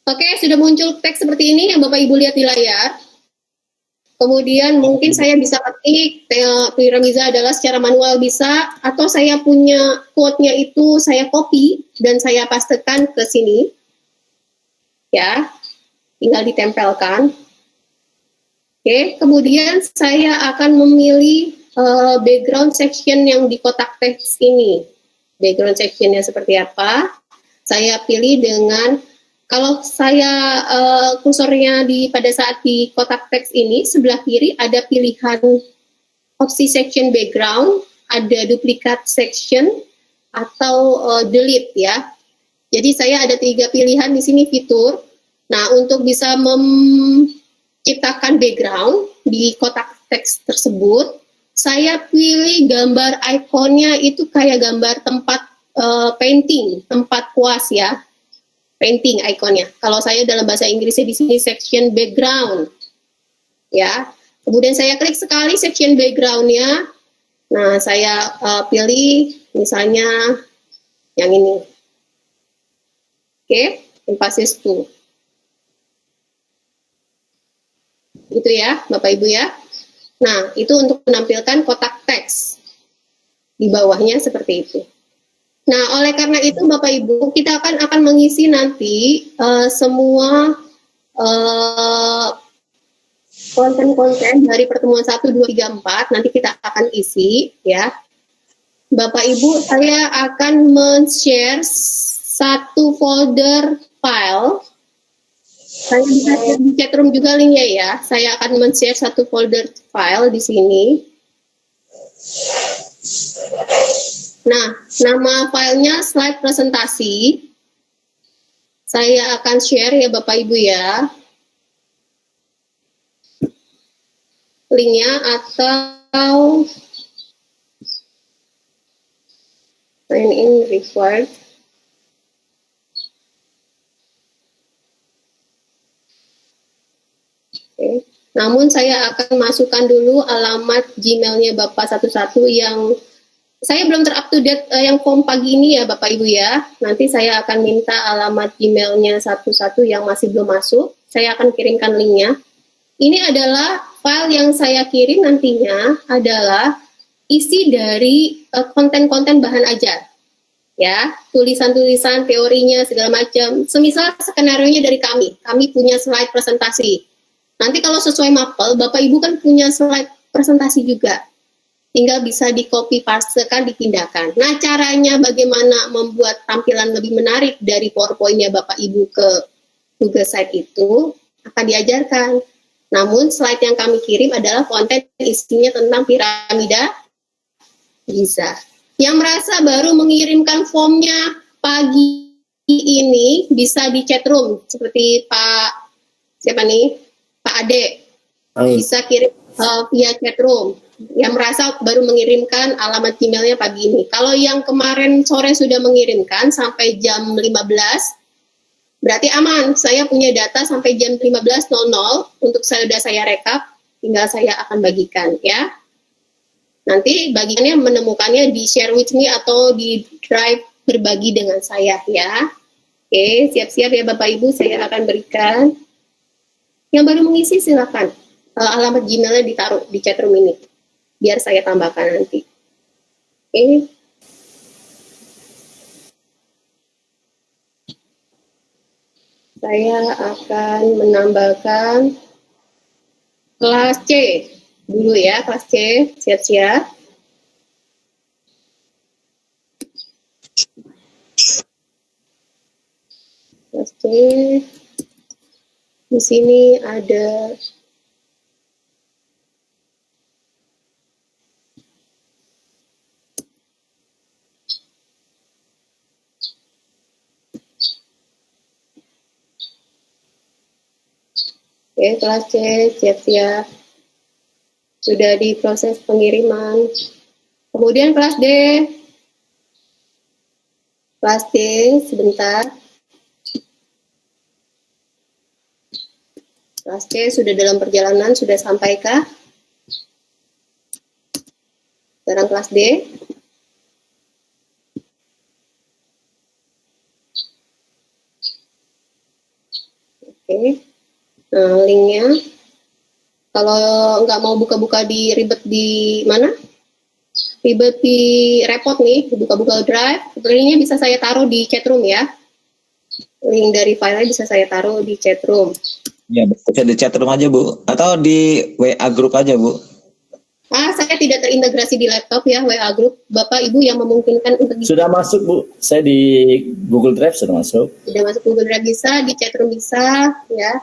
Oke, sudah muncul teks seperti ini yang Bapak Ibu lihat di layar. Kemudian mungkin saya bisa ketik piramida adalah secara manual bisa, atau saya punya quote-nya itu saya copy dan saya pastekan ke sini. Ya, tinggal ditempelkan. Oke, kemudian saya akan memilih background section yang di kotak teks ini. Background sectionnya seperti apa? Saya pilih dengan, kalau saya kursornya pada saat di kotak teks ini, sebelah kiri ada pilihan opsi section background, ada duplicate section, atau delete ya. Jadi saya ada 3 pilihan di sini fitur. Nah, untuk bisa menciptakan background di kotak teks tersebut, saya pilih gambar ikonnya itu kayak gambar tempat painting, tempat kuas ya. Painting ikonnya. Kalau saya dalam bahasa Inggrisnya di sini section background, ya. Kemudian saya klik sekali section backgroundnya. Nah, saya pilih misalnya yang ini. Oke, emphasis 2. Gitu ya, Bapak Ibu ya. Nah, itu untuk menampilkan kotak teks. Di bawahnya seperti itu. Nah, oleh karena itu Bapak Ibu, kita akan mengisi nanti semua konten-konten dari pertemuan 1, 2, 3, 4, nanti kita akan isi ya. Bapak Ibu, saya akan men-share satu folder file. Saya bisa di chatroom juga linknya ya. Saya akan men-share satu folder file di sini. Nah, nama filenya slide presentasi. Saya akan share ya Bapak Ibu ya. Linknya atau sign in required. Oke. Namun saya akan masukkan dulu alamat Gmail-nya Bapak satu-satu yang saya belum ter-up to date yang form pagi ini ya Bapak Ibu ya. Nanti saya akan minta alamat Gmail-nya satu-satu yang masih belum masuk. Saya akan kirimkan linknya. Ini adalah file yang saya kirim nantinya adalah isi dari konten-konten bahan ajar. Ya, tulisan-tulisan, teorinya, segala macam. Semisal skenario-nya dari kami. Kami punya slide presentasi. Nanti kalau sesuai mapel, Bapak Ibu kan punya slide presentasi juga. Tinggal bisa di-copy pastekan, dipindahkan. Nah, caranya bagaimana membuat tampilan lebih menarik dari PowerPoint-nya Bapak Ibu ke Google Slide itu akan diajarkan. Namun, slide yang kami kirim adalah konten isinya tentang piramida Giza. Yang merasa baru mengirimkan formnya pagi ini bisa di chatroom seperti Pak siapa nih? Pak Ade. bisa kirim via chatroom. Yang merasa baru mengirimkan alamat emailnya pagi ini. Kalau yang kemarin sore sudah mengirimkan sampai jam 15, berarti aman. Saya punya data sampai jam 15.00 untuk sudah saya rekap, tinggal saya akan bagikan ya. Nanti bagiannya menemukannya di share with me atau di drive berbagi dengan saya ya. Oke, siap-siap ya Bapak Ibu, saya akan berikan. Yang baru mengisi silakan. Alamat Gmailnya ditaruh di chatroom ini, biar saya tambahkan nanti. Oke. Saya akan menambahkan kelas C dulu ya, kelas C, siap-siap. Kelas C. Di sini ada Oke, kelas C, siap-siap. Sudah diproses pengiriman. Kemudian kelas D. Kelas D, sebentar. Kelas C sudah dalam perjalanan, sudah sampaikah? Sekarang kelas D. Oke. Nah, linknya, kalau nggak mau buka-buka di ribet di mana? Ribet di repot nih, buka-buka drive, linknya bisa saya taruh di chatroom ya. Link dari filenya bisa saya taruh di chatroom. Ya, bisa di chatroom aja Bu, atau di WA group aja Bu. Saya tidak terintegrasi di laptop ya, WA group. Bapak Ibu yang memungkinkan untuk Sudah masuk Bu, saya di Google Drive sudah masuk. sudah masuk Google Drive bisa, di chatroom bisa ya.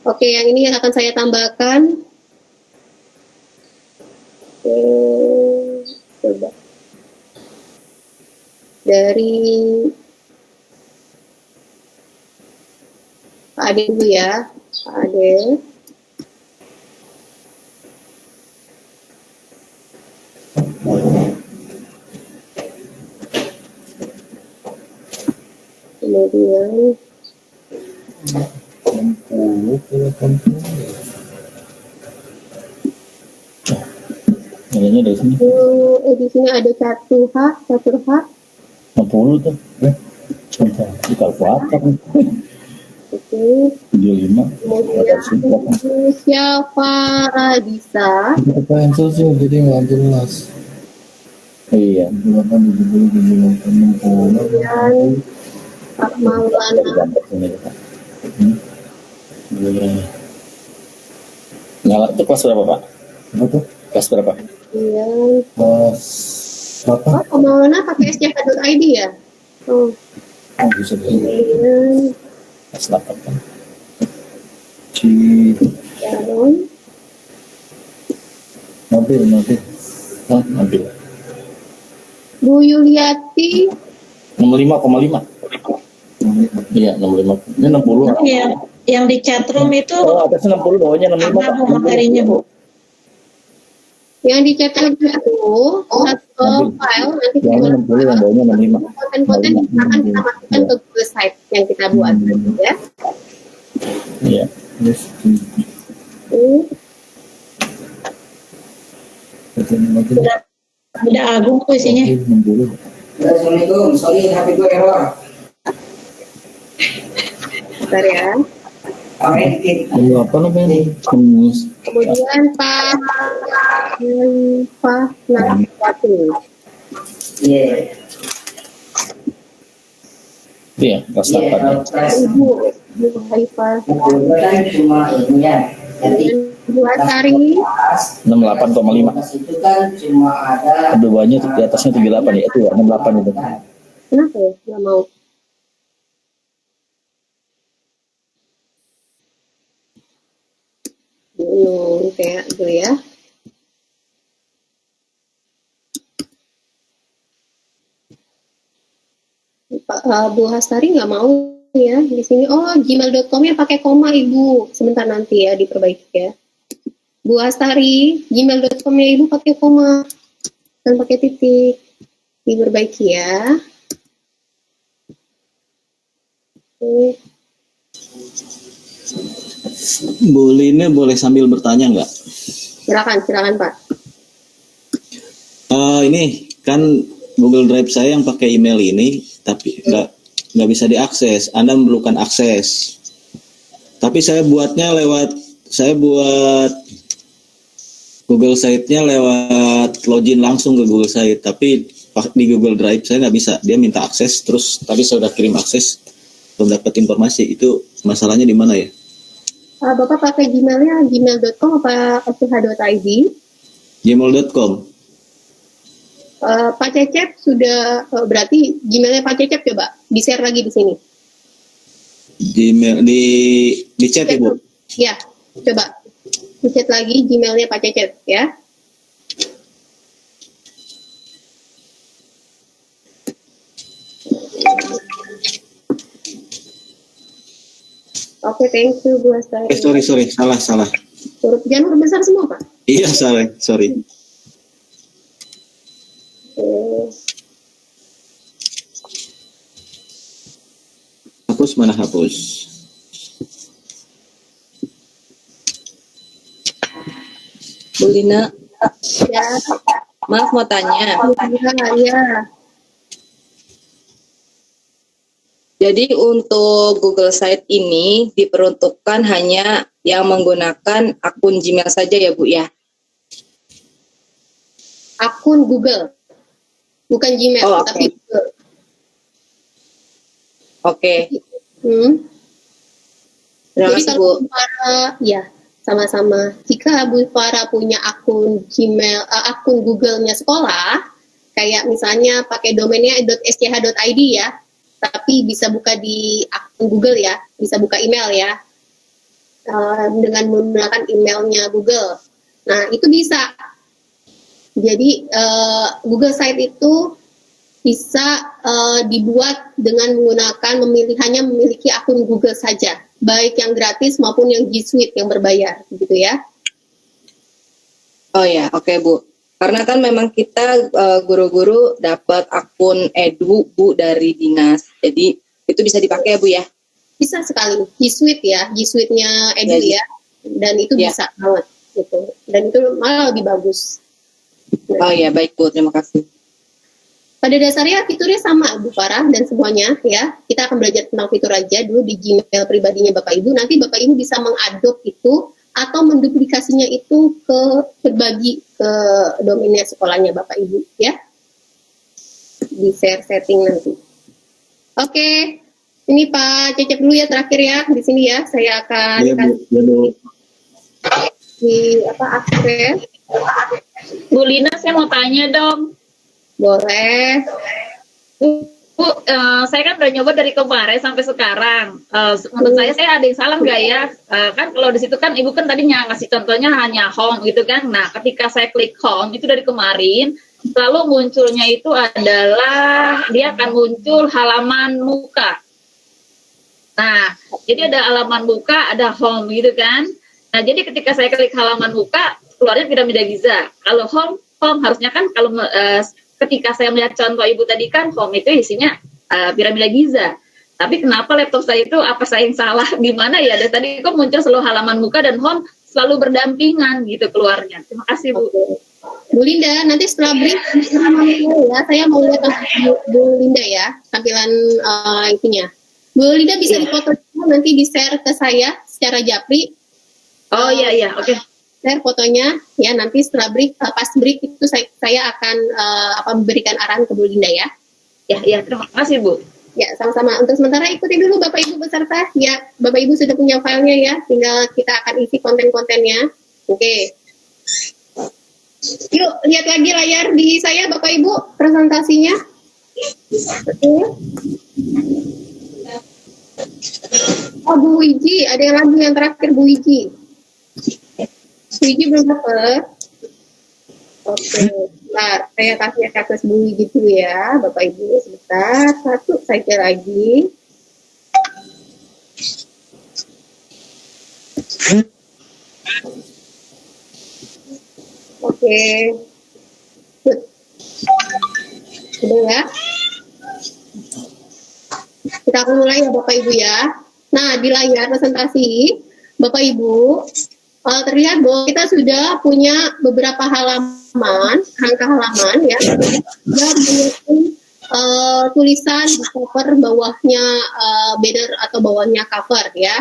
Oke, yang ini yang akan saya tambahkan. Oke, coba. Dari Pak Ade dulu ya. Pak Ade. Kemudian Nilainya dari sini di sini ada catur H. 60 tuh. Sebentar, di kalkulator. Oke. 75. Kemudian siapa bisa? Pensil sih jadi nggak jelas. Iya. Delapan 70 60. Kemudian Pak Maulana. Gambar sini, Pak. Nyala itu kelas berapa Pak? Apa? Kelas berapa? Kemudian Pas apa? Pak Maulana pakai sjk.id ya? Oh, Oh, bisa di kemudian Kelas 8 kan? Sharon. nanti. Oh, nanti. Bu Yuliati. 65,5. Iya, 65. Ini 60. Ya, yang di chatroom itu Oh, atasnya 60, bawahnya 65. apa Bu materinya Bu? Yang dicetak itu satu file nanti Bawahnya 60, yang bawahnya 65. konten-konten akan kita masukkan ke Google Site yang kita buat ya. Iya. Terus nanti Udah agung Bu isinya. 60. Assalamualaikum, sorry HP gue error. Bentar ya. Apa namanya? Kemudian Pak Naswati. Iya. Iya, kelas 8. Ibu Haifah. Kan cuma ilmunya. Jadi Ibu Asari. 68,5. itu kan cuma ada Ada bawahnya di atasnya 38 ya, itu ya, 68 itu. Kenapa ya? Nggak mau. Kayak gitu ya. Bu Hastari nggak mau ya di sini. Oh, gmail.com-nya pakai koma Ibu. Sebentar nanti ya diperbaiki ya. Bu Astari, gmail.com-nya Ibu pakai koma dan pakai titik. Diperbaiki ya. Oke. Bu Lina boleh sambil bertanya nggak? Silakan Pak. Ini kan Google Drive saya yang pakai email ini, tapi nggak bisa diakses. Anda memerlukan akses. Tapi saya buat Google Site-nya lewat login langsung ke Google Site. Tapi di Google Drive saya nggak bisa. Dia minta akses, terus tapi saya udah kirim akses, belum dapat informasi. Itu masalahnya di mana ya? Bapak pakai Gmail-nya gmail.com apa sh.id? Gmail.com. Pak Cecep sudah berarti Gmail-nya Pak Cecep coba di-share lagi di sini. Gmail di chat Ibu. Ya, coba di-chat lagi Gmail-nya Pak Cecep ya. Oke, thank you Bu Astari. Sorry, salah. Jangan huruf besar semua Pak. Iya, sorry. Hapus mana hapus? Bu Lina, Ya, maaf mau tanya. ya. Jadi untuk Google Site ini diperuntukkan hanya yang menggunakan akun Gmail saja ya Bu ya? Akun Google, bukan Gmail, Oh, oke. tapi Google. Oke, terima Jadi kasih kalau Bu. Bu Farah, ya sama-sama. Jika Bu Farah punya akun Gmail, akun Google-nya sekolah, kayak misalnya pakai domainnya .sch.id ya, tapi bisa buka di akun Google ya, bisa buka email ya, dengan menggunakan emailnya Google. Nah itu bisa. Jadi Google Site itu bisa dibuat dengan menggunakan hanya memiliki akun Google saja, baik yang gratis maupun yang G Suite yang berbayar, gitu ya. Oh ya, oke Bu. Karena kan memang kita guru-guru dapat akun Edu Bu dari dinas, jadi itu bisa dipakai ya Bu ya? Bisa sekali, G Suite ya, G Suite-nya Edu Ya, ya, dan itu ya. bisa banget gitu, dan itu malah lebih bagus. Oh ya, baik Bu, terima kasih. Pada dasarnya fiturnya sama Bu Farah dan semuanya ya. Kita akan belajar tentang fitur aja dulu di Gmail pribadinya Bapak Ibu. Nanti Bapak Ibu bisa mengadop itu atau menduplikasinya itu berbagi ke domainnya sekolahnya Bapak Ibu ya. Di share setting nanti. Oke. Ini Pak Cecep dulu ya terakhir ya di sini ya. Saya akan Iya Bu. di akses. Bu Lina, saya mau tanya dong. Boleh. Bu, saya kan udah nyoba dari kemarin sampai sekarang. Menurut saya ada yang salah nggak ya? Kan kalau di situ kan Ibu kan tadinya ngasih contohnya hanya home gitu kan. Nah, ketika saya klik home itu dari kemarin, selalu munculnya itu adalah dia akan muncul halaman muka. Nah, jadi ada halaman muka, ada home gitu kan. Nah, jadi ketika saya klik halaman muka, keluarnya piramida Giza. Kalau home harusnya kan kalau ketika saya melihat contoh Ibu tadi kan home itu isinya piramida Giza. Tapi kenapa laptop saya itu apa saya yang salah gimana ya? Dan tadi kok muncul selalu halaman muka dan home selalu berdampingan gitu keluarnya. Terima kasih Bu. Bu Linda, nanti setelah break ya, saya mau lihat Bu Linda ya, tampilan itunya. Bu Linda bisa dipoto nanti di-share ke saya secara japri. Oh iya, oke. Share fotonya ya, nanti setelah break, pas break itu saya akan memberikan arahan ke Bu Linda ya. Ya, terima kasih Bu. Ya, sama-sama. Untuk sementara ikuti dulu Bapak Ibu peserta. Ya, Bapak Ibu sudah punya filenya ya, tinggal kita akan isi konten-kontennya. Oke. Yuk, lihat lagi layar di saya Bapak Ibu, presentasinya. Oke. Oh, Bu Wiji, ada yang lagi yang terakhir Bu Wiji. Bu Wiji belum dapat. Oke, nah, saya kasih akses Bu Wiji dulu ya, Bapak Ibu sebentar. Satu saja lagi. Oke. Good. Sudah ya. Kita akan mulai ya Bapak Ibu ya. Nah, di layar presentasi Bapak Ibu terlihat bahwa kita sudah punya beberapa halaman, angka halaman ya, yang memiliki tulisan di cover bawahnya banner atau bawahnya cover ya.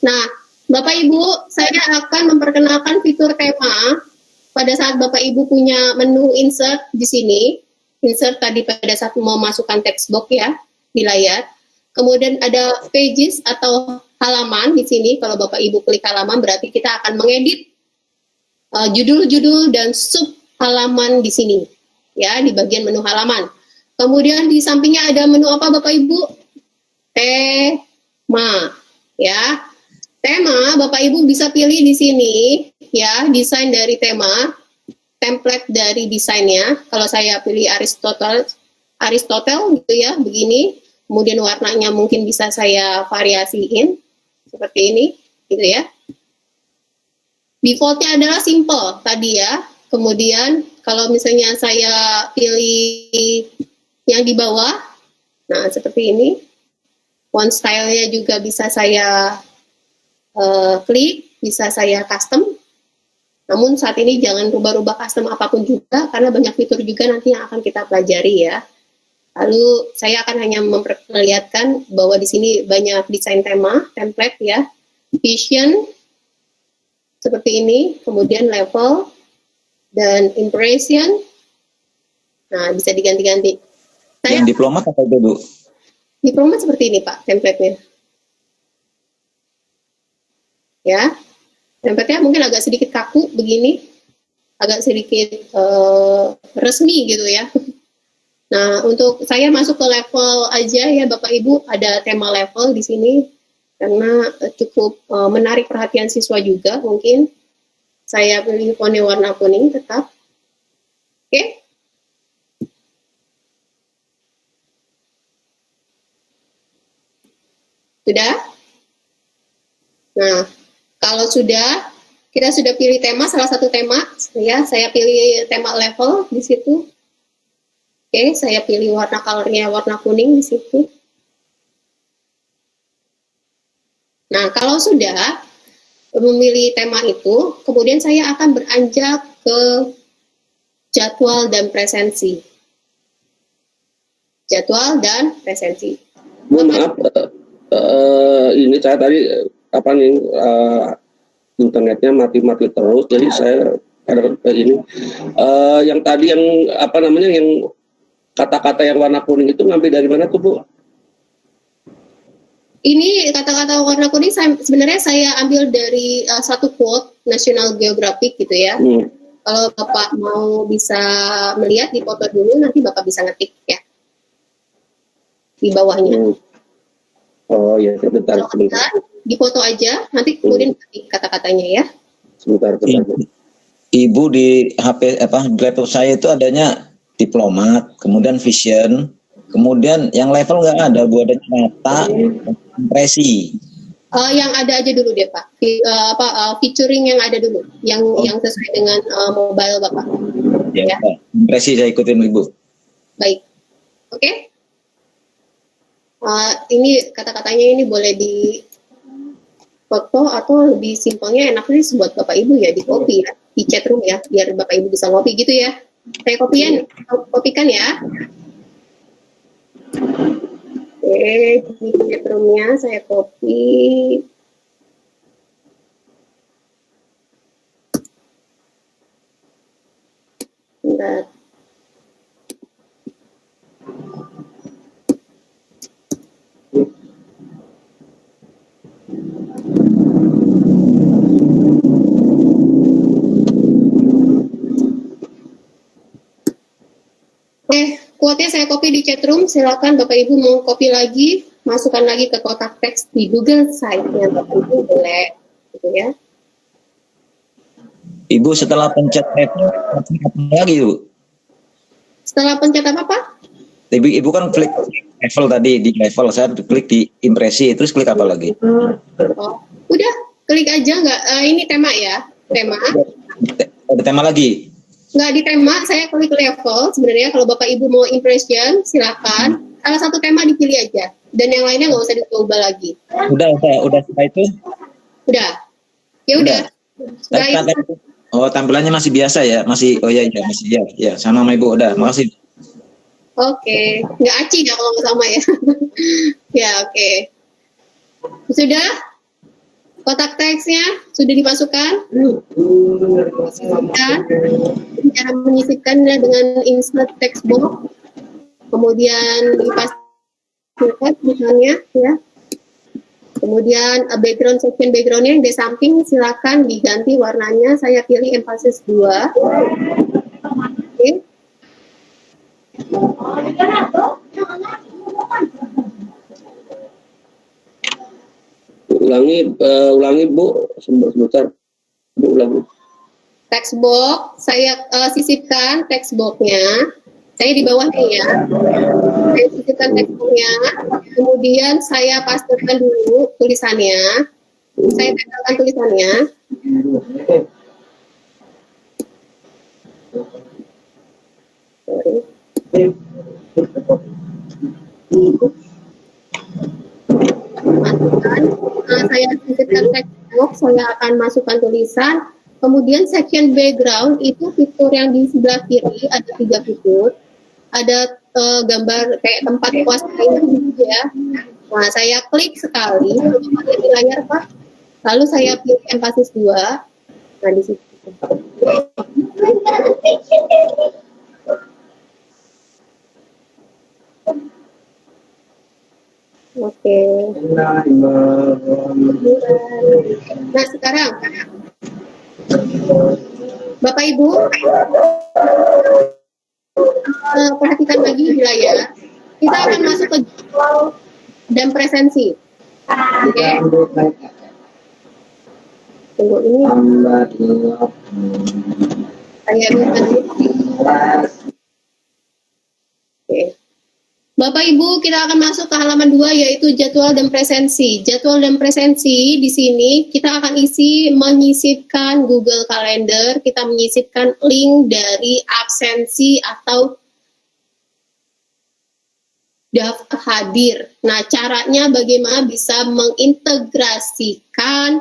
Nah, Bapak Ibu, saya akan memperkenalkan fitur tema pada saat Bapak Ibu punya menu insert di sini. Insert tadi pada saat mau masukkan text box ya di layar. Kemudian ada pages atau halaman di sini. Kalau Bapak Ibu klik halaman berarti kita akan mengedit judul-judul dan sub halaman di sini ya, di bagian menu halaman. Kemudian di sampingnya ada menu apa Bapak Ibu? Tema ya. Tema Bapak Ibu bisa pilih di sini ya, desain dari tema, template dari desainnya. Kalau saya pilih Aristotle gitu ya, begini. Kemudian warnanya mungkin bisa saya variasiin seperti ini, gitu ya. Defaultnya adalah simple tadi ya. Kemudian kalau misalnya saya pilih yang di bawah, nah seperti ini. Font style-nya juga bisa saya klik, bisa saya custom. Namun saat ini jangan rubah-rubah custom apapun juga, karena banyak fitur juga nanti yang akan kita pelajari ya. Lalu saya akan hanya memperlihatkan bahwa di sini banyak desain tema, template ya, vision seperti ini, kemudian level dan impression. Nah, bisa diganti-ganti. Yang diplomat apa itu, Bu? Diplomat seperti ini, Pak, template-nya. Ya, template-nya mungkin agak sedikit kaku begini, agak sedikit resmi gitu ya. Nah, untuk saya masuk ke level aja ya Bapak Ibu, ada tema level di sini karena cukup menarik perhatian siswa juga. Mungkin saya pilih fontnya warna kuning tetap. Oke. Sudah? Nah, kalau sudah, kita sudah pilih tema, salah satu tema ya, saya pilih tema level di situ. Oke, saya pilih warna colornya warna kuning di situ. Nah, kalau sudah memilih tema itu, kemudian saya akan beranjak ke jadwal dan presensi. Jadwal dan presensi. Maaf, ini saya tadi internetnya mati-mati terus, jadi saya ada ini. Yang tadi yang yang kata-kata yang warna kuning itu ngambil dari mana tuh, Bu? Ini kata-kata warna kuning sebenarnya saya ambil dari satu quote National Geographic gitu ya. Kalau Bapak mau bisa melihat di foto dulu, nanti Bapak bisa ngetik ya di bawahnya. Oh ya, sebentar. Di foto aja, nanti kemudian ketik kata-katanya ya. Sebentar. Ibu di HP laptop saya itu adanya diplomat, kemudian vision, kemudian yang level nggak ada, Bu, ada kata impresi. Yang ada aja dulu deh Pak, featuring yang ada dulu, yang sesuai dengan mobile Bapak. Ya, ya. Impresi saya ikutin Ibu. Baik, oke. Ini kata-katanya ini boleh di foto atau lebih simpelnya enaknya buat Bapak Ibu ya di copy ya, di chat room ya, biar Bapak Ibu bisa ngopi gitu ya. Saya kopikan ya. Oke, di chatroomnya saya copy. Bentar. Quote-nya saya copy di chatroom, silakan Bapak Ibu mau copy lagi, masukkan lagi ke kotak teks di Google Site-nya Bapak Ibu boleh, gitu ya. Ibu setelah pencet apa lagi, Bu? Setelah pencet apa, Pak? Ibu kan klik level tadi, di level saya klik di impresi, terus klik apa lagi? Oh, udah klik aja nggak? Ini tema ya, tema. Ada tema lagi? Nggak di tema, saya klik level. Sebenarnya kalau Bapak Ibu mau impression, silakan. Salah satu tema dipilih aja, dan yang lainnya nggak usah dicoba lagi. Udah setelah itu? Udah, ya udah. Oh, tampilannya masih biasa ya, masih, oh ya, masih ya, sama Ibu, udah, makasih. Oke, nggak aci ya kalau nggak sama ya. Ya oke. Sudah? Kotak teksnya sudah dimasukkan? Sisipkan. Cara menyisipkannya dengan insert text box. Kemudian dipasangkan misalnya ya. Kemudian background section backgroundnya yang di samping silakan diganti warnanya. Saya pilih emphasis 2. Oke. Ulangi Bu, sebentar. Bu, ulangi. Text box saya sisipkan text boxnya. Saya di bawah nih ya. Saya sisipkan text boxnya. Kemudian saya pastekan dulu tulisannya. Saya tempelkan tulisannya. Masukkan, saya sisipkan text box, saya akan masukkan tulisan. Kemudian section background itu fitur yang di sebelah kiri ada 3 fitur. Ada gambar kayak tempat kuasanya gitu ya. Nah, saya klik sekali, lalu lihat di layar Pak. Lalu saya pilih emphasis 2. Nah, di situ. Oke. Nah, sekarang Bapak Ibu perhatikan lagi di layar. Kita akan masuk ke jadwal dan presensi. Oke. Tunggu ini. Saya bisa Oke. Bapak Ibu, kita akan masuk ke halaman 2 yaitu jadwal dan presensi. Jadwal dan presensi di sini kita akan menyisipkan Google Calendar, kita menyisipkan link dari absensi atau daftar hadir. Nah, caranya bagaimana bisa mengintegrasikan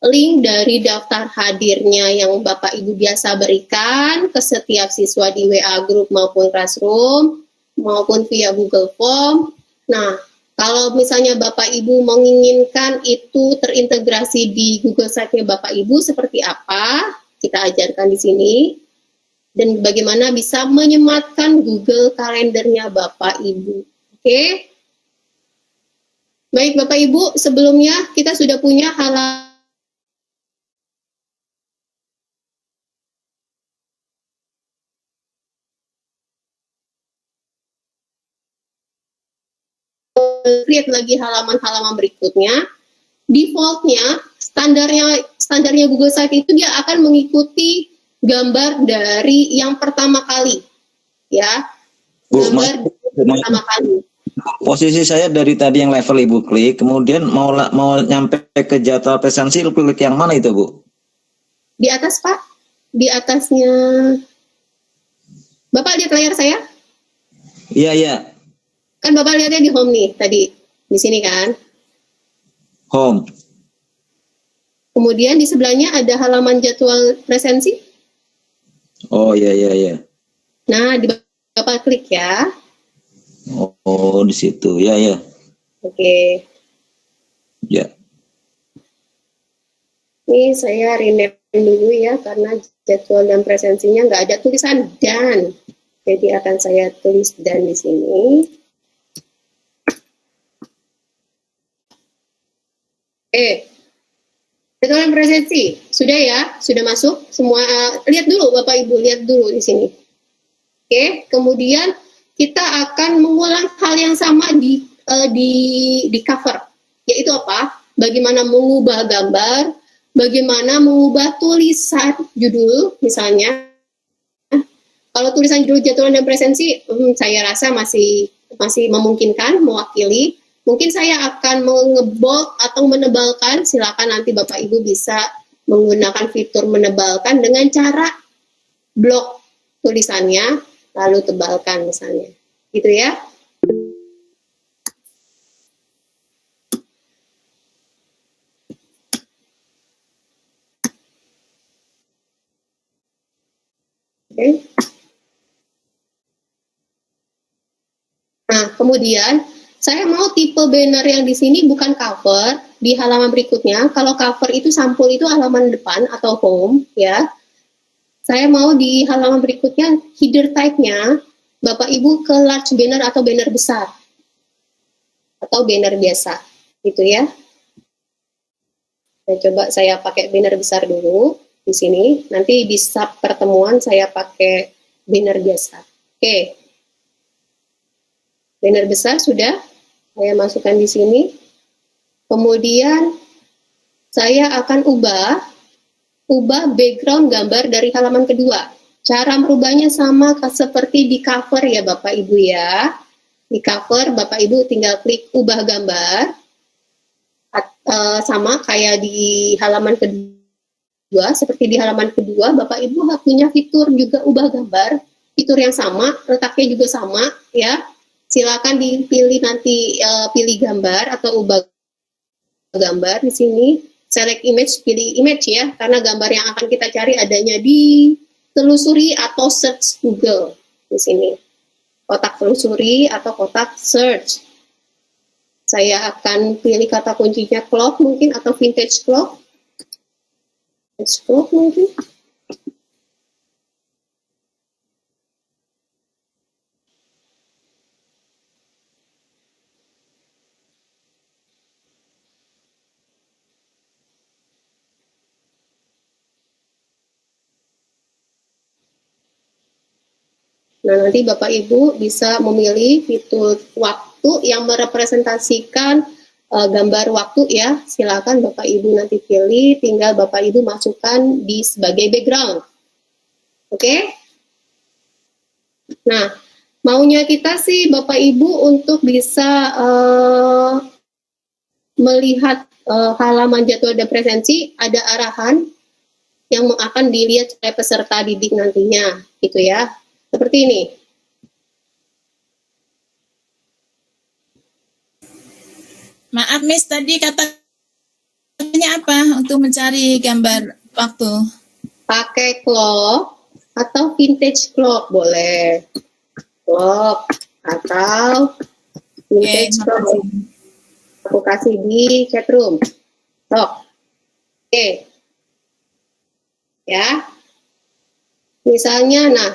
link dari daftar hadirnya yang Bapak Ibu biasa berikan ke setiap siswa di WA Group maupun Classroom, maupun via Google Form. Nah, kalau misalnya Bapak Ibu menginginkan itu terintegrasi di Google Site-nya Bapak Ibu seperti apa, kita ajarkan di sini. Dan bagaimana bisa menyematkan Google Kalendernya Bapak Ibu. Oke? Baik Bapak Ibu, sebelumnya kita sudah punya halaman create lagi halaman-halaman berikutnya. Defaultnya, standarnya Google Site itu dia akan mengikuti gambar dari yang pertama kali, ya. Gambar pertama kali. Posisi saya dari tadi yang level Ibu klik, kemudian mau nyampe ke jadwal presensi, klik yang mana itu Bu? Di atas Pak, di atasnya. Bapak lihat layar saya? Iya. Kan Bapak lihatnya di home nih tadi, di sini kan? Home. Kemudian di sebelahnya ada halaman jadwal presensi. Oh iya. Nah, di Bapak klik ya. Oh di situ, ya. Oke. Ya. Ini saya rename dulu ya, karena jadwal dan presensinya nggak ada tulisan dan. Jadi akan saya tulis dan di sini. Jadwal dan presensi sudah ya, sudah masuk semua. Lihat dulu Bapak Ibu, lihat dulu di sini. Oke, kemudian kita akan mengulang hal yang sama di cover, yaitu apa? Bagaimana mengubah gambar, bagaimana mengubah tulisan judul misalnya. Kalau tulisan judul jadwal dan presensi, saya rasa masih memungkinkan mewakili. Mungkin saya akan mengebold atau menebalkan. Silakan nanti Bapak Ibu bisa menggunakan fitur menebalkan dengan cara blok tulisannya lalu tebalkan misalnya. Gitu ya. Oke. Nah, kemudian saya mau tipe banner yang di sini bukan cover di halaman berikutnya. Kalau cover itu sampul itu halaman depan atau home ya. Saya mau di halaman berikutnya header type-nya Bapak Ibu ke large banner atau banner besar atau banner biasa gitu ya. Nah, coba saya pakai banner besar dulu di sini. Nanti di sub pertemuan saya pakai banner biasa. Oke. Banner besar sudah saya masukkan di sini. Kemudian saya akan ubah background gambar dari halaman kedua. Cara merubahnya sama seperti di cover ya Bapak Ibu ya. Di cover Bapak Ibu tinggal klik ubah gambar. Sama kayak di halaman kedua, seperti di halaman kedua Bapak Ibu punya fitur juga ubah gambar. Fitur yang sama, letaknya juga sama ya. Silakan dipilih nanti pilih gambar atau ubah gambar di sini. Select image, pilih image ya, karena gambar yang akan kita cari adanya di telusuri atau search Google di sini. Kotak telusuri atau kotak search. Saya akan pilih kata kuncinya clock mungkin atau vintage clock. Vintage clock mungkin. Nah, nanti Bapak Ibu bisa memilih fitur waktu yang merepresentasikan gambar waktu ya. Silakan Bapak Ibu nanti pilih, tinggal Bapak Ibu masukkan di sebagai background. Oke? Nah, maunya kita sih Bapak Ibu untuk bisa melihat halaman jadwal dan presensi, ada arahan yang akan dilihat oleh peserta didik nantinya, gitu ya. Seperti ini. Maaf Miss, tadi katanya apa untuk mencari gambar waktu? Pakai clock atau vintage clock boleh. Clock atau vintage clock. Aku kasih di chatroom. Clock. Oke. Ya. Misalnya, nah,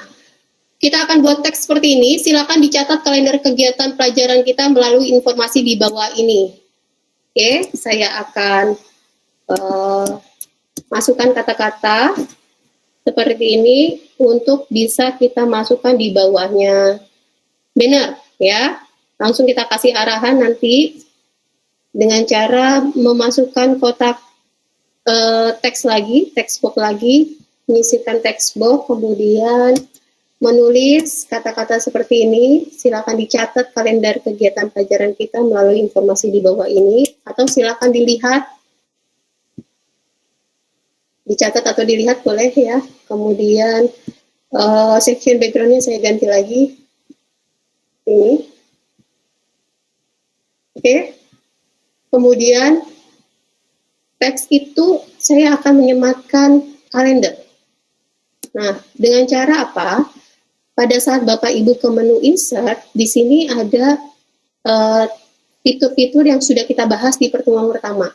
kita akan buat teks seperti ini. Silakan dicatat kalender kegiatan pelajaran kita melalui informasi di bawah ini. Oke, saya akan masukkan kata-kata seperti ini untuk bisa kita masukkan di bawahnya banner, ya. Langsung kita kasih arahan nanti dengan cara memasukkan kotak teks lagi, text box lagi, menyisipkan text box, kemudian menulis kata-kata seperti ini. Silakan dicatat kalender kegiatan pelajaran kita melalui informasi di bawah ini, atau silakan dilihat, dicatat atau dilihat boleh ya. Kemudian section backgroundnya saya ganti lagi ini. Oke. Kemudian teks itu saya akan menyematkan kalender. Nah, dengan cara apa? Pada saat Bapak Ibu ke menu insert, di sini ada fitur-fitur yang sudah kita bahas di pertemuan pertama,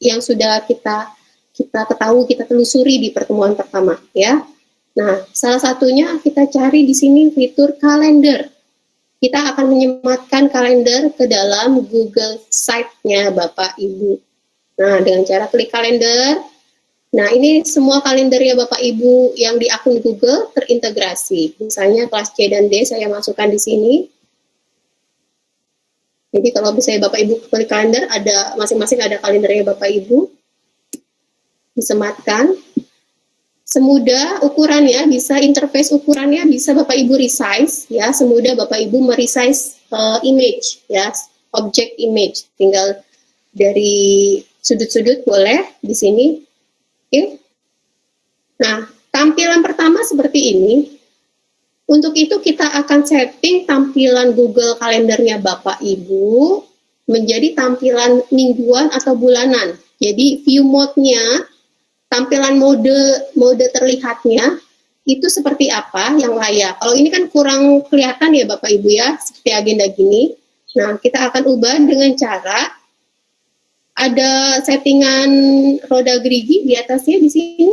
yang sudah kita ketahui, kita telusuri di pertemuan pertama, ya. Nah, salah satunya kita cari di sini fitur kalender. Kita akan menyematkan kalender ke dalam Google Site-nya Bapak Ibu. Nah, dengan cara klik kalender. Nah, ini semua kalender ya Bapak Ibu yang di akun Google terintegrasi. Misalnya kelas C dan D saya masukkan di sini. Jadi kalau misalnya Bapak Ibu klik kalender, ada masing-masing ada kalendernya Bapak Ibu. Disematkan. semudah ukurannya, bisa interface ukurannya bisa Bapak Ibu resize ya, semudah Bapak Ibu meresize image ya, object image, tinggal dari sudut-sudut boleh di sini. Oke. Nah, tampilan pertama seperti ini. Untuk itu kita akan setting tampilan Google Kalendernya Bapak Ibu menjadi tampilan mingguan atau bulanan. Jadi view mode-nya, tampilan mode terlihatnya itu seperti apa yang layak. Kalau ini kan kurang kelihatan ya Bapak Ibu ya, seperti agenda gini. Nah, kita akan ubah dengan cara ada settingan roda gerigi di atasnya di sini.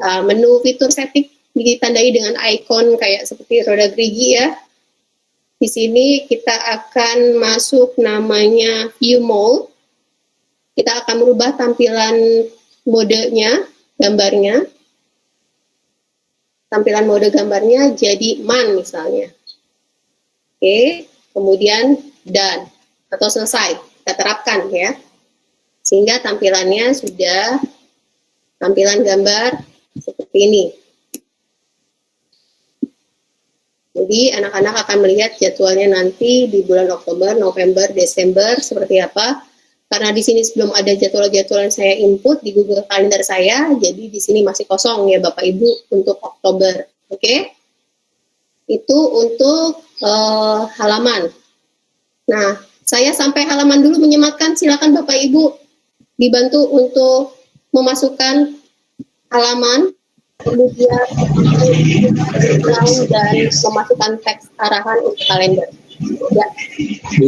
Nah, menu fitur setting ditandai dengan icon kayak seperti roda gerigi ya. Di sini kita akan masuk namanya view mode. Kita akan merubah tampilan modenya, gambarnya. Tampilan mode gambarnya jadi man misalnya. Oke, kemudian done atau selesai. Kita terapkan ya. Sehingga tampilannya sudah tampilan gambar seperti ini. Jadi anak-anak akan melihat jadwalnya nanti di bulan Oktober, November, Desember seperti apa. Karena di sini belum ada jadwal-jadwal yang saya input di Google Calendar saya, jadi di sini masih kosong ya Bapak Ibu untuk Oktober. Oke? Itu untuk halaman. Nah, saya sampai halaman dulu menyematkan, silakan Bapak Ibu dibantu untuk memasukkan halaman, kemudian dan memasukkan teks arahan untuk kalender. Ya. Bu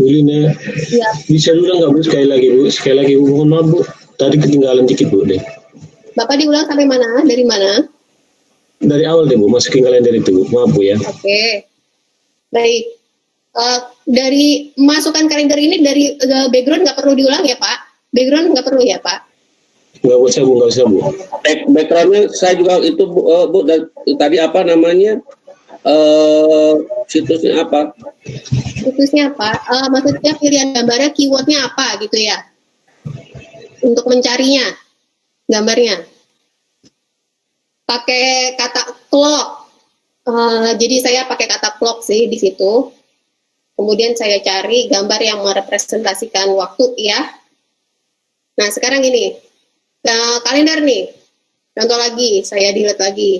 Lina, Ya. bisa dulu nggak Bu sekali lagi Bu, mohon maaf Bu, tadi ketinggalan dikit Bu deh. Bapak diulang sampai mana? Dari mana? Dari awal deh Bu, masukin kalender itu Bu, maaf Bu ya. Oke. Baik. Dari masukkan kalender ini dari background nggak perlu diulang ya Pak? Background nggak perlu ya Pak? Nggak usah Bu. Backgroundnya saya juga itu Bu, tadi apa namanya, situsnya apa? Situsnya apa? Maksudnya pilihan gambarnya, keywordnya apa gitu ya? Untuk mencarinya, gambarnya. Pakai kata clock. Jadi saya pakai kata clock sih di situ. Kemudian saya cari gambar yang merepresentasikan waktu ya. Nah sekarang ini, kalender nih. Contoh lagi, saya delete lagi.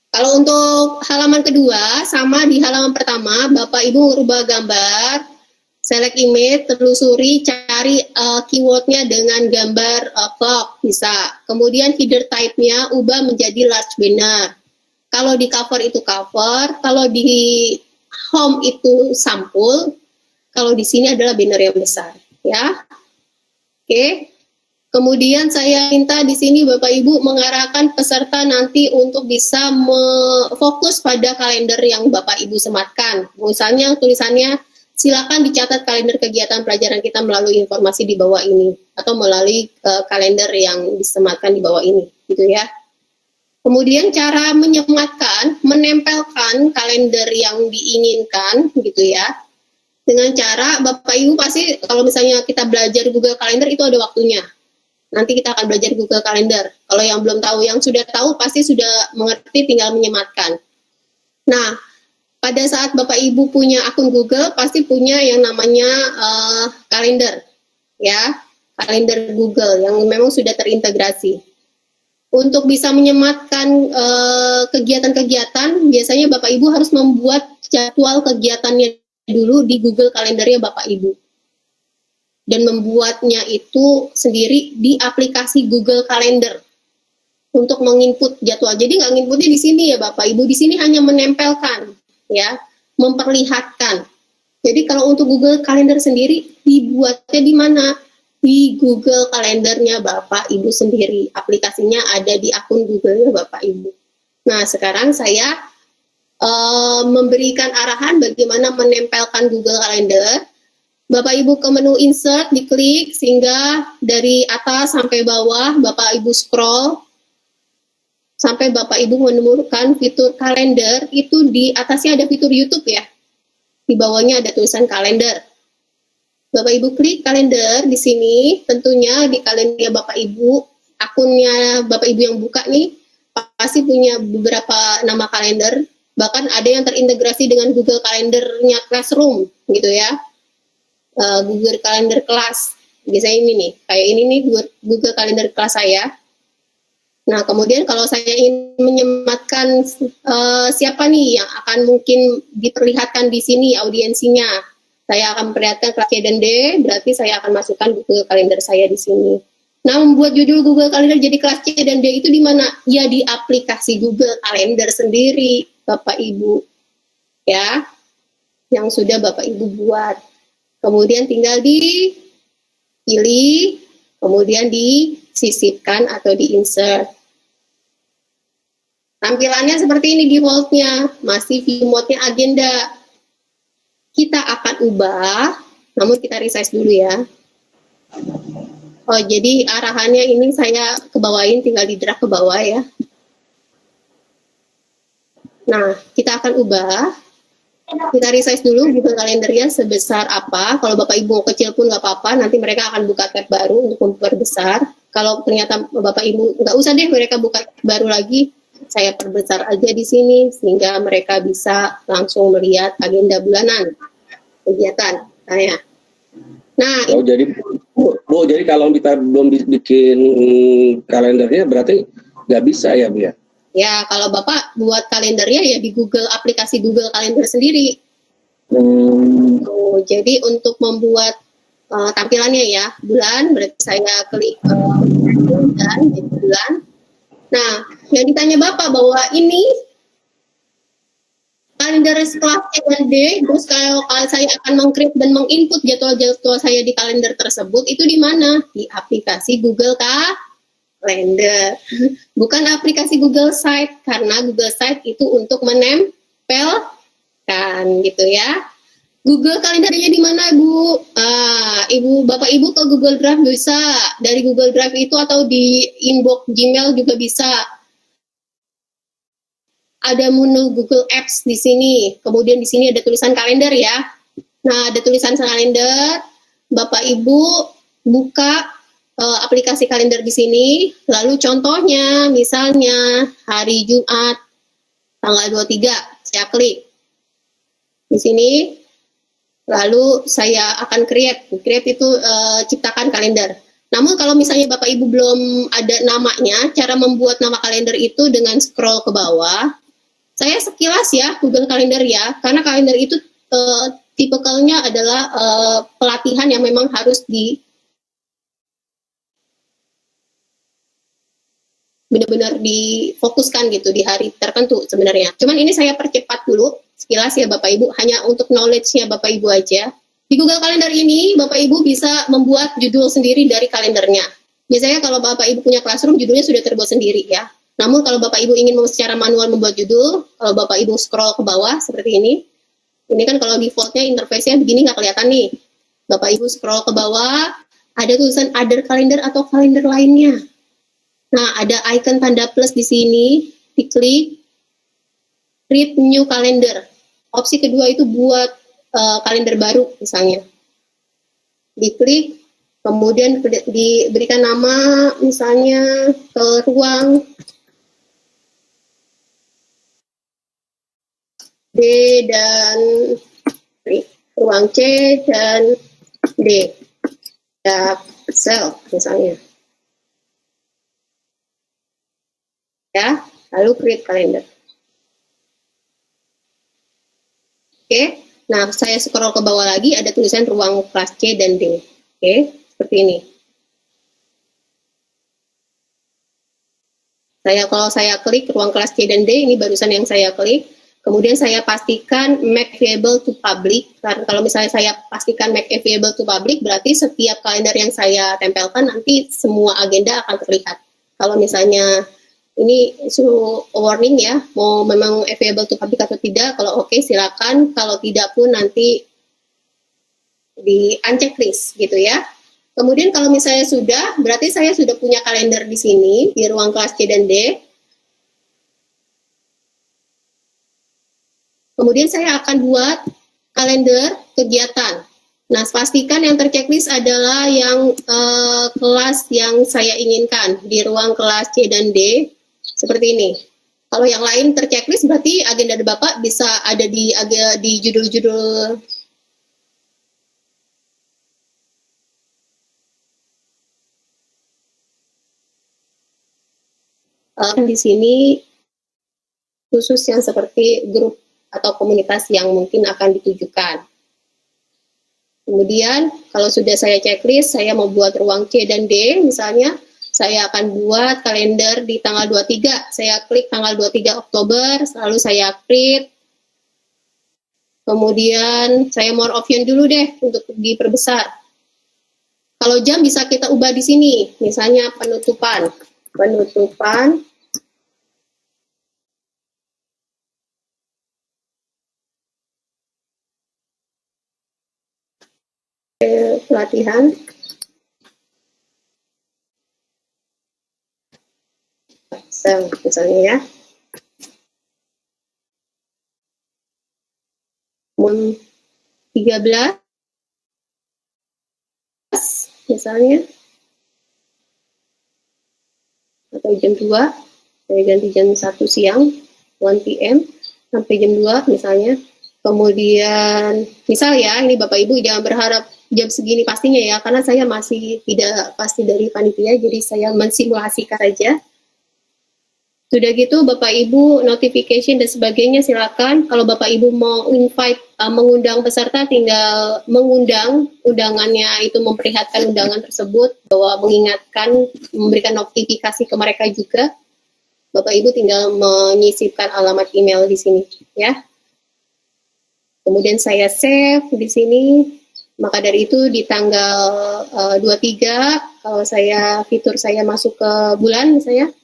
Kalau untuk halaman kedua, sama di halaman pertama, Bapak Ibu merubah gambar, select image, telusuri, cari keywordnya dengan gambar clock, bisa. Kemudian header type-nya ubah menjadi large banner. Kalau di cover itu cover, kalau di home itu sampul, kalau di sini adalah banner yang besar, ya. Oke. Kemudian saya minta di sini Bapak Ibu mengarahkan peserta nanti untuk bisa fokus pada kalender yang Bapak Ibu sematkan. Misalnya tulisannya silakan dicatat kalender kegiatan pelajaran kita melalui informasi di bawah ini atau melalui kalender yang disematkan di bawah ini, gitu ya. Kemudian cara menyematkan, menempelkan kalender yang diinginkan, gitu ya. Dengan cara Bapak Ibu pasti kalau misalnya kita belajar Google Calendar itu ada waktunya. Nanti kita akan belajar Google Calendar. Kalau yang belum tahu, yang sudah tahu pasti sudah mengerti, tinggal menyematkan. Nah, pada saat Bapak Ibu punya akun Google, pasti punya yang namanya kalender, ya, kalender Google yang memang sudah terintegrasi. Untuk bisa menyematkan kegiatan-kegiatan, biasanya Bapak Ibu harus membuat jadwal kegiatannya dulu di Google Kalendernya Bapak Ibu. Dan membuatnya itu sendiri di aplikasi Google Calendar untuk menginput jadwal. Jadi nggak nginputnya di sini ya Bapak Ibu, di sini hanya menempelkan, ya, memperlihatkan. Jadi kalau untuk Google Calendar sendiri dibuatnya di mana? Di Google Kalendernya Bapak Ibu sendiri. Aplikasinya ada di akun Google-nya Bapak Ibu. Nah sekarang saya memberikan arahan bagaimana menempelkan Google Calendar. Bapak Ibu ke menu insert, diklik sehingga dari atas sampai bawah Bapak Ibu scroll sampai Bapak Ibu menemukan fitur kalender. Itu di atasnya ada fitur YouTube ya, di bawahnya ada tulisan kalender. Bapak Ibu klik kalender di sini, tentunya di kalender Bapak Ibu, akunnya Bapak Ibu yang buka nih, pasti punya beberapa nama kalender, bahkan ada yang terintegrasi dengan Google Kalendernya Classroom, gitu ya. Google Kalender kelas, biasanya ini nih, kayak ini nih Google Kalender kelas saya. Nah, kemudian kalau saya ingin menyematkan siapa nih yang akan mungkin diperlihatkan di sini audiensinya, saya akan memperlihatkan kelas C dan D, berarti saya akan masukkan Google Kalender saya di sini. Nah, membuat judul Google Kalender jadi kelas C dan D itu di mana? Ya, di aplikasi Google Kalender sendiri, Bapak Ibu. Ya, yang sudah Bapak Ibu buat. Kemudian tinggal dipilih, kemudian disisipkan atau di-insert. Tampilannya seperti ini default-nya, masih view mode-nya agenda. Kita akan ubah, namun kita resize dulu ya. Oh, jadi arahannya ini saya kebawain, tinggal di drag ke bawah ya. Nah, kita akan ubah. Kita resize dulu Google Kalendernya sebesar apa. Kalau Bapak Ibu mau kecil pun nggak apa-apa, nanti mereka akan buka tab baru untuk memperbesar. Kalau ternyata Bapak Ibu nggak usah deh mereka buka tab baru lagi, saya perbesar aja di sini sehingga mereka bisa langsung melihat agenda bulanan kegiatan saya. Nah, Oh, jadi Bu, jadi kalau kita belum bikin kalendernya berarti nggak bisa ya, Bu ya? ya kalau Bapak buat kalendernya ya di Google, aplikasi Google Kalender sendiri. Jadi untuk membuat tampilannya ya, bulan, berarti saya klik bulan, jadi bulan. Nah, yang ditanya Bapak bahwa ini kalender kelas C dan D, terus kalau saya akan meng-create dan menginput jadwal-jadwal saya di kalender tersebut, itu di mana? Di aplikasi Google Kalender. Bukan aplikasi Google Site, karena Google Site itu untuk menempelkan gitu ya. Google Kalendernya di mana, Bu? Bapak Ibu ke Google Drive bisa. Dari Google Drive itu atau di inbox Gmail juga bisa. Ada menu Google Apps di sini. Kemudian di sini ada tulisan kalender ya. Nah, ada tulisan kalender. Bapak Ibu buka aplikasi kalender di sini. Lalu contohnya, misalnya hari Jumat tanggal 23, saya klik di sini. Lalu saya akan create. Create itu ciptakan kalender. Namun kalau misalnya Bapak Ibu belum ada namanya, cara membuat nama kalender itu dengan scroll ke bawah. Saya sekilas ya Google Kalender ya, karena kalender itu tipikalnya adalah pelatihan yang memang harus benar-benar difokuskan gitu di hari tertentu sebenarnya. Cuman ini saya percepat dulu sekilas ya Bapak Ibu, hanya untuk knowledge-nya Bapak Ibu aja. Di Google Kalender ini Bapak Ibu bisa membuat judul sendiri dari kalendernya. Biasanya kalau Bapak Ibu punya Classroom judulnya sudah terbuat sendiri ya. Namun kalau Bapak Ibu ingin secara manual membuat judul, kalau Bapak Ibu scroll ke bawah seperti ini kan kalau defaultnya interface-nya begini nggak kelihatan nih. Bapak Ibu scroll ke bawah, ada tulisan other calendar atau kalender lainnya. Nah, ada icon tanda plus di sini, diklik, create new calendar. Opsi kedua itu buat kalender baru misalnya. Diklik, kemudian diberikan nama misalnya ke ruang D dan ruang C dan D. Ya, sel misalnya. Ya, lalu create calendar. Oke, nah saya scroll ke bawah lagi, ada tulisan ruang kelas C dan D. Oke, seperti ini. Kalau saya klik ruang kelas C dan D, ini barusan yang saya klik. Kemudian saya pastikan make available to public. Karena kalau misalnya saya pastikan make available to public, berarti setiap kalender yang saya tempelkan nanti semua agenda akan terlihat. Kalau misalnya ini suruh warning ya, mau memang available to public atau tidak. Kalau oke, silakan. Kalau tidak pun nanti di uncheck list gitu ya. Kemudian kalau misalnya sudah, berarti saya sudah punya kalender di sini di ruang kelas C dan D. Kemudian saya akan buat kalender kegiatan. Nah, pastikan yang terchecklist adalah yang kelas yang saya inginkan di ruang kelas C dan D seperti ini. Kalau yang lain terchecklist berarti agenda Bapak bisa ada di judul-judul di sini khusus yang seperti grup atau komunitas yang mungkin akan ditujukan. Kemudian kalau sudah saya checklist, saya mau buat ruang C dan D misalnya, saya akan buat kalender di tanggal 23. Saya klik tanggal 23 Oktober, lalu saya create. Kemudian saya more option dulu deh untuk diperbesar. Kalau jam bisa kita ubah di sini, misalnya penutupan. Pelatihan. Misalnya ya. 13 misalnya. Atau jam 2, saya ganti jam 1 siang, 1 PM, sampai jam 2 misalnya. Kemudian, misal ya, ini Bapak Ibu jangan berharap jam segini pastinya ya, karena saya masih tidak pasti dari panitia, jadi saya mensimulasikan saja. Sudah gitu, Bapak Ibu, notification dan sebagainya silakan. Kalau Bapak Ibu mau invite, mengundang peserta, tinggal mengundang undangannya, itu memperlihatkan undangan tersebut, bahwa mengingatkan, memberikan notifikasi ke mereka juga. Bapak Ibu tinggal menyisipkan alamat email di sini, ya. Kemudian saya save di sini. Maka dari itu di tanggal 23, kalau saya fitur saya masuk ke bulan misalnya,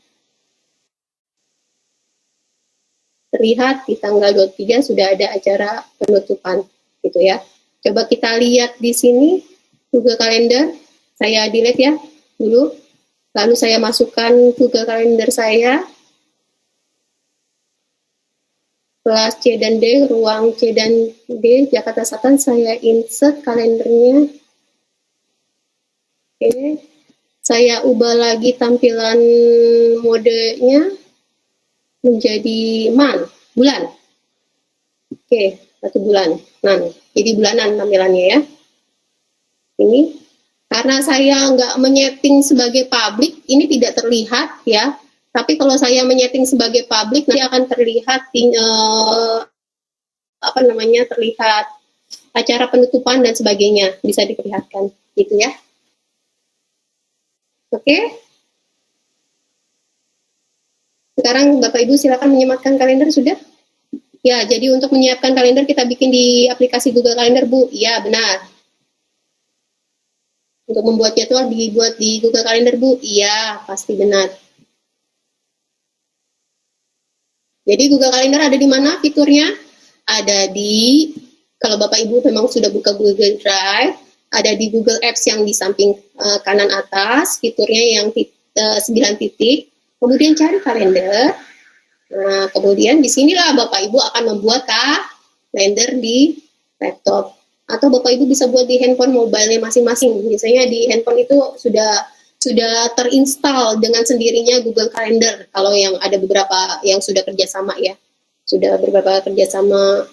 terlihat di tanggal 23 sudah ada acara penutupan gitu ya. Coba kita lihat di sini Google Calendar, saya delete ya dulu, lalu saya masukkan Google Calendar saya, kelas C dan D, ruang C dan D, Jakarta Selatan, saya insert kalendernya. Oke, saya ubah lagi tampilan modenya menjadi bulan. Oke, 1 bulan. Nah, jadi bulanan tampilannya ya. Ini, karena saya nggak menyeting sebagai publik, ini tidak terlihat ya. Tapi kalau saya menyeting sebagai publik, nanti akan terlihat terlihat acara penutupan dan sebagainya, bisa diperlihatkan gitu ya. Oke. Sekarang Bapak Ibu silakan menyematkan kalender sudah? Ya, jadi untuk menyiapkan kalender kita bikin di aplikasi Google Calendar, Bu. Iya, benar. Untuk membuat jadwal dibuat di Google Calendar, Bu. Iya, pasti benar. Jadi Google Calendar ada di mana fiturnya? Ada di, kalau Bapak Ibu memang sudah buka Google Drive, ada di Google Apps yang di samping kanan atas, fiturnya yang 9 titik. Kemudian cari kalender. Nah, kemudian di sinilah Bapak Ibu akan membuat kalender di laptop. Atau Bapak Ibu bisa buat di handphone mobile-nya masing-masing. Biasanya di handphone itu sudah terinstall dengan sendirinya Google Calendar. Kalau yang ada beberapa yang sudah kerjasama ya, sudah beberapa kerjasama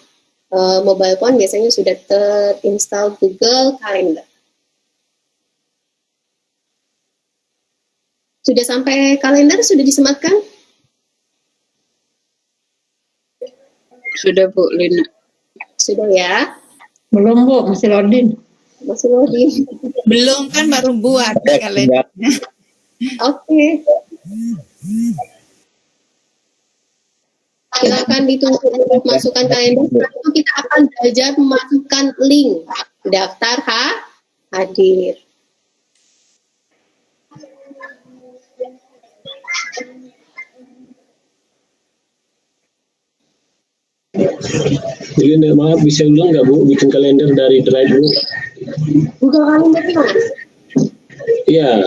mobile phone biasanya sudah terinstall Google Calendar. Sudah sampai kalender, sudah disematkan? Sudah Bu Lina. Sudah ya? Belum Bu, masih loading. Masih loading. Belum kan baru buat kalendernya. Oke. Silakan ditunggu untuk masukkan kalender. Setelah itu kita akan belajar memasukkan link daftar hadir. Jadi maaf, bisa ulang nggak Bu bikin kalender dari Drive Bu? Google Calendar Mas. Iya.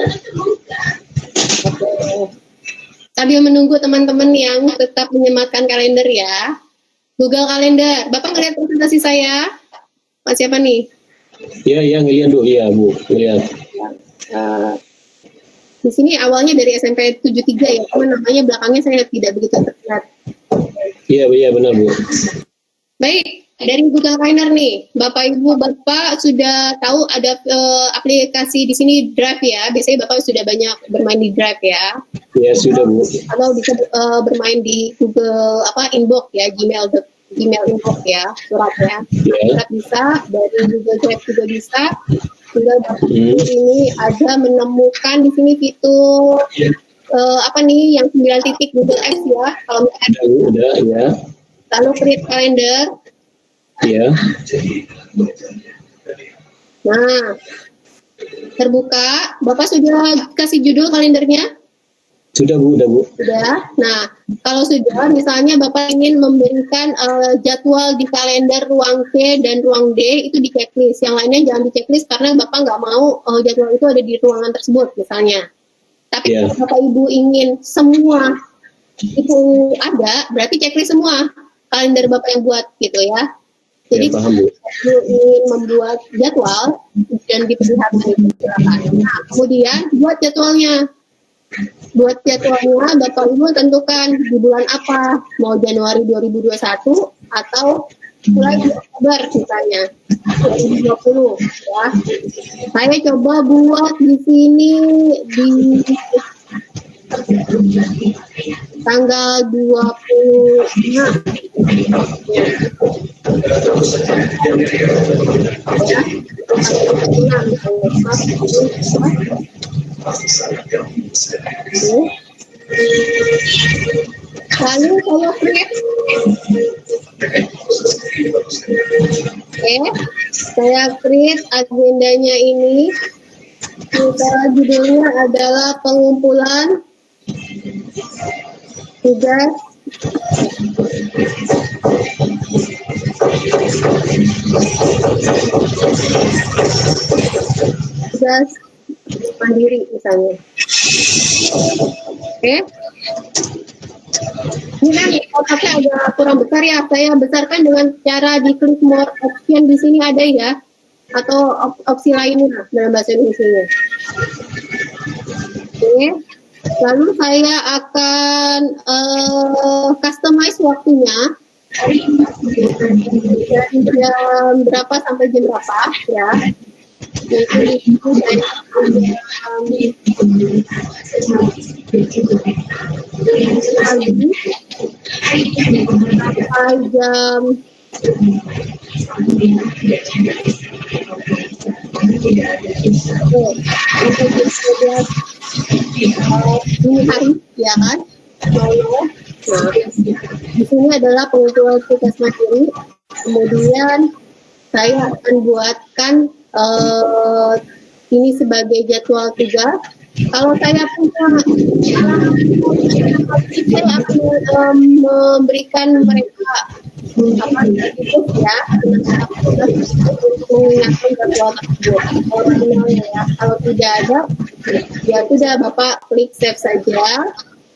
Oke. Sambil menunggu teman-teman yang tetap menyematkan kalender ya. Google Calendar. Bapak ngeliat presentasi saya? Mas siapa nih? Iya ngeliat Bu, iya Bu, ngeliat. Di sini awalnya dari SMP 73 ya, cuma namanya belakangnya saya tidak begitu terlihat. Iya benar Bu. Baik, dari Google Calendar nih, Bapak Ibu Bapak sudah tahu ada aplikasi di sini Drive ya. Biasanya Bapak sudah banyak bermain di Drive ya. Iya sudah Bu. Atau bisa bermain di Google Inbox ya, Gmail inbox ya, suratnya. Surat bisa, dari Google Drive juga bisa. Tinggal Bapak ini ada menemukan di sini fitur yang 9 titik Google Apps ya. Kalau udah ya. Lalu create calendar. Iya. Nah, terbuka. Bapak sudah kasih judul kalendernya? Sudah Bu, udah Bu. Sudah. Nah, kalau sudah, misalnya Bapak ingin memberikan jadwal di kalender ruang C dan ruang D, itu di checklist. Yang lainnya jangan di checklist karena Bapak nggak mau jadwal itu ada di ruangan tersebut, misalnya. Tapi kalau Bapak Ibu ingin semua itu ada, berarti checklist semua kalender Bapak yang buat, gitu ya. Jadi, paham, Bu. ingin membuat jadwal dan diperlihatkan itu silakan. Nah, kemudian buat jadwalnya. Buat jadwalnya, Bapak Ibu tentukan di bulan apa, mau Januari 2021 atau mulai Oktober misalnya 2020 ya. Saya coba buat di sini di tanggal 25 lalu saya create. Saya create agendanya ini. Judulnya adalah pengumpulan tugas mandiri misalnya. Ini kan kotaknya agak kurang besar ya. Saya besarkan dengan cara di klik more option di sini ada ya, atau opsi lainnya dalam bahasa Indonesia. Lalu saya akan customize waktunya dari jam berapa sampai jam berapa ya. Jadi saya jam ini hari ya kan. Nah, di sini adalah pengumpulan tugas mandiri. Kemudian saya akan buatkan ini sebagai jadwal tugas. Kalau saya punya saya akan memberikan mereka itu ya mengingatkan jadwal tersebut. Kalau tidak ada, ya sudah Bapak klik save saja.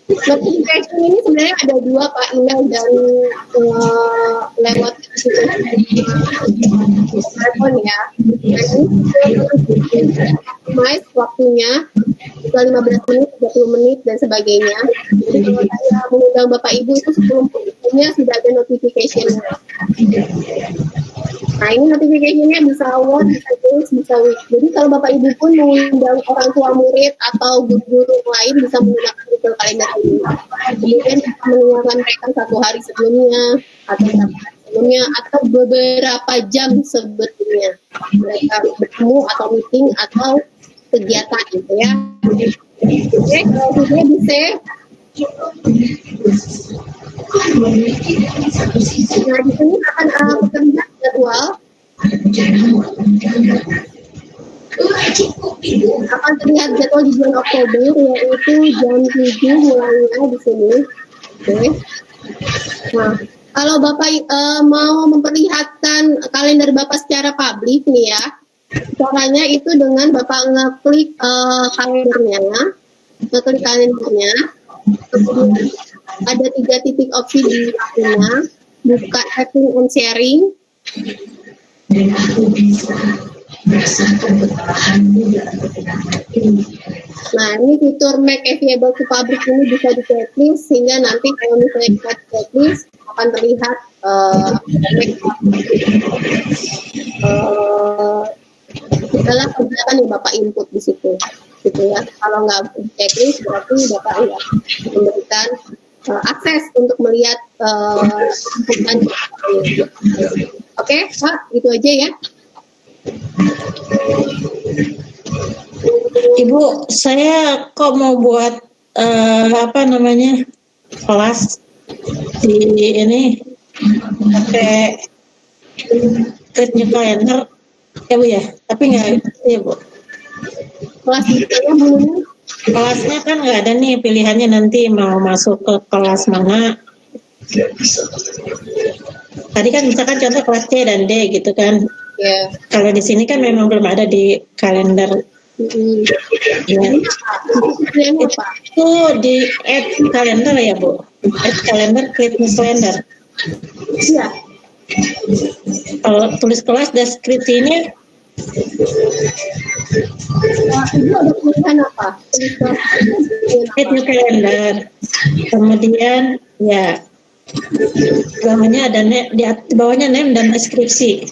Notification ini sebenarnya ada dua Pak, email dan lewat telepon ya. Optimize waktunya bisa 15 menit, 30 menit dan sebagainya. Jadi kalau saya mengundang Bapak Ibu itu sebelum menitnya sudah ada notification-nya. Nah ini notification-nya bisa one, bisa days, bisa week. Jadi kalau Bapak Ibu pun mengundang orang tua murid atau guru-guru lain bisa menggunakan Google Calendar ini. Kemudian bisa mengingatkan mereka 1 hari sebelumnya atau 1 hari sebelumnya atau beberapa jam sebelumnya mereka bertemu atau meeting atau kegiatan gitu ya. Oke, kalau sudah bisa. Nah di sini akan terlihat jadwal. Akan terlihat jadwal di bulan Oktober, yaitu jam 7 mulainya di sini. Oke. Nah, kalau Bapak mau memperlihatkan kalender Bapak secara publik nih ya, caranya itu dengan Bapak ngeklik kalendernya, kemudian ada 3 titik opsi di akunnya, buka setting and sharing. Nah, ini fitur make available to public ini bisa di checklist sehingga nanti kalau misalnya kita di checklist akan terlihat segala kegiatan yang Bapak input di situ, gitu ya. Kalau nggak di checklist berarti Bapak nggak memberikan akses untuk melihat inputan. Oke, Pak, itu aja ya. Ibu, saya kok mau buat kelas di ini pakai create new calendar ya Bu ya, tapi nggak ya Bu. Kelas saya belum. Kelasnya kan nggak ada nih pilihannya nanti mau masuk ke kelas mana. Tadi kan misalkan contoh kelas C dan D gitu kan. Ya. Kalau di sini kan memang belum ada di kalender. Ya. Itu di add kalender ya Bu. Add kalender, create new calendar. Iya. Kalau tulis kelas deskripsinya Ibu ada pilihan apa? create new calendar. Kemudian ya namanya ada di bawahnya name dan deskripsi.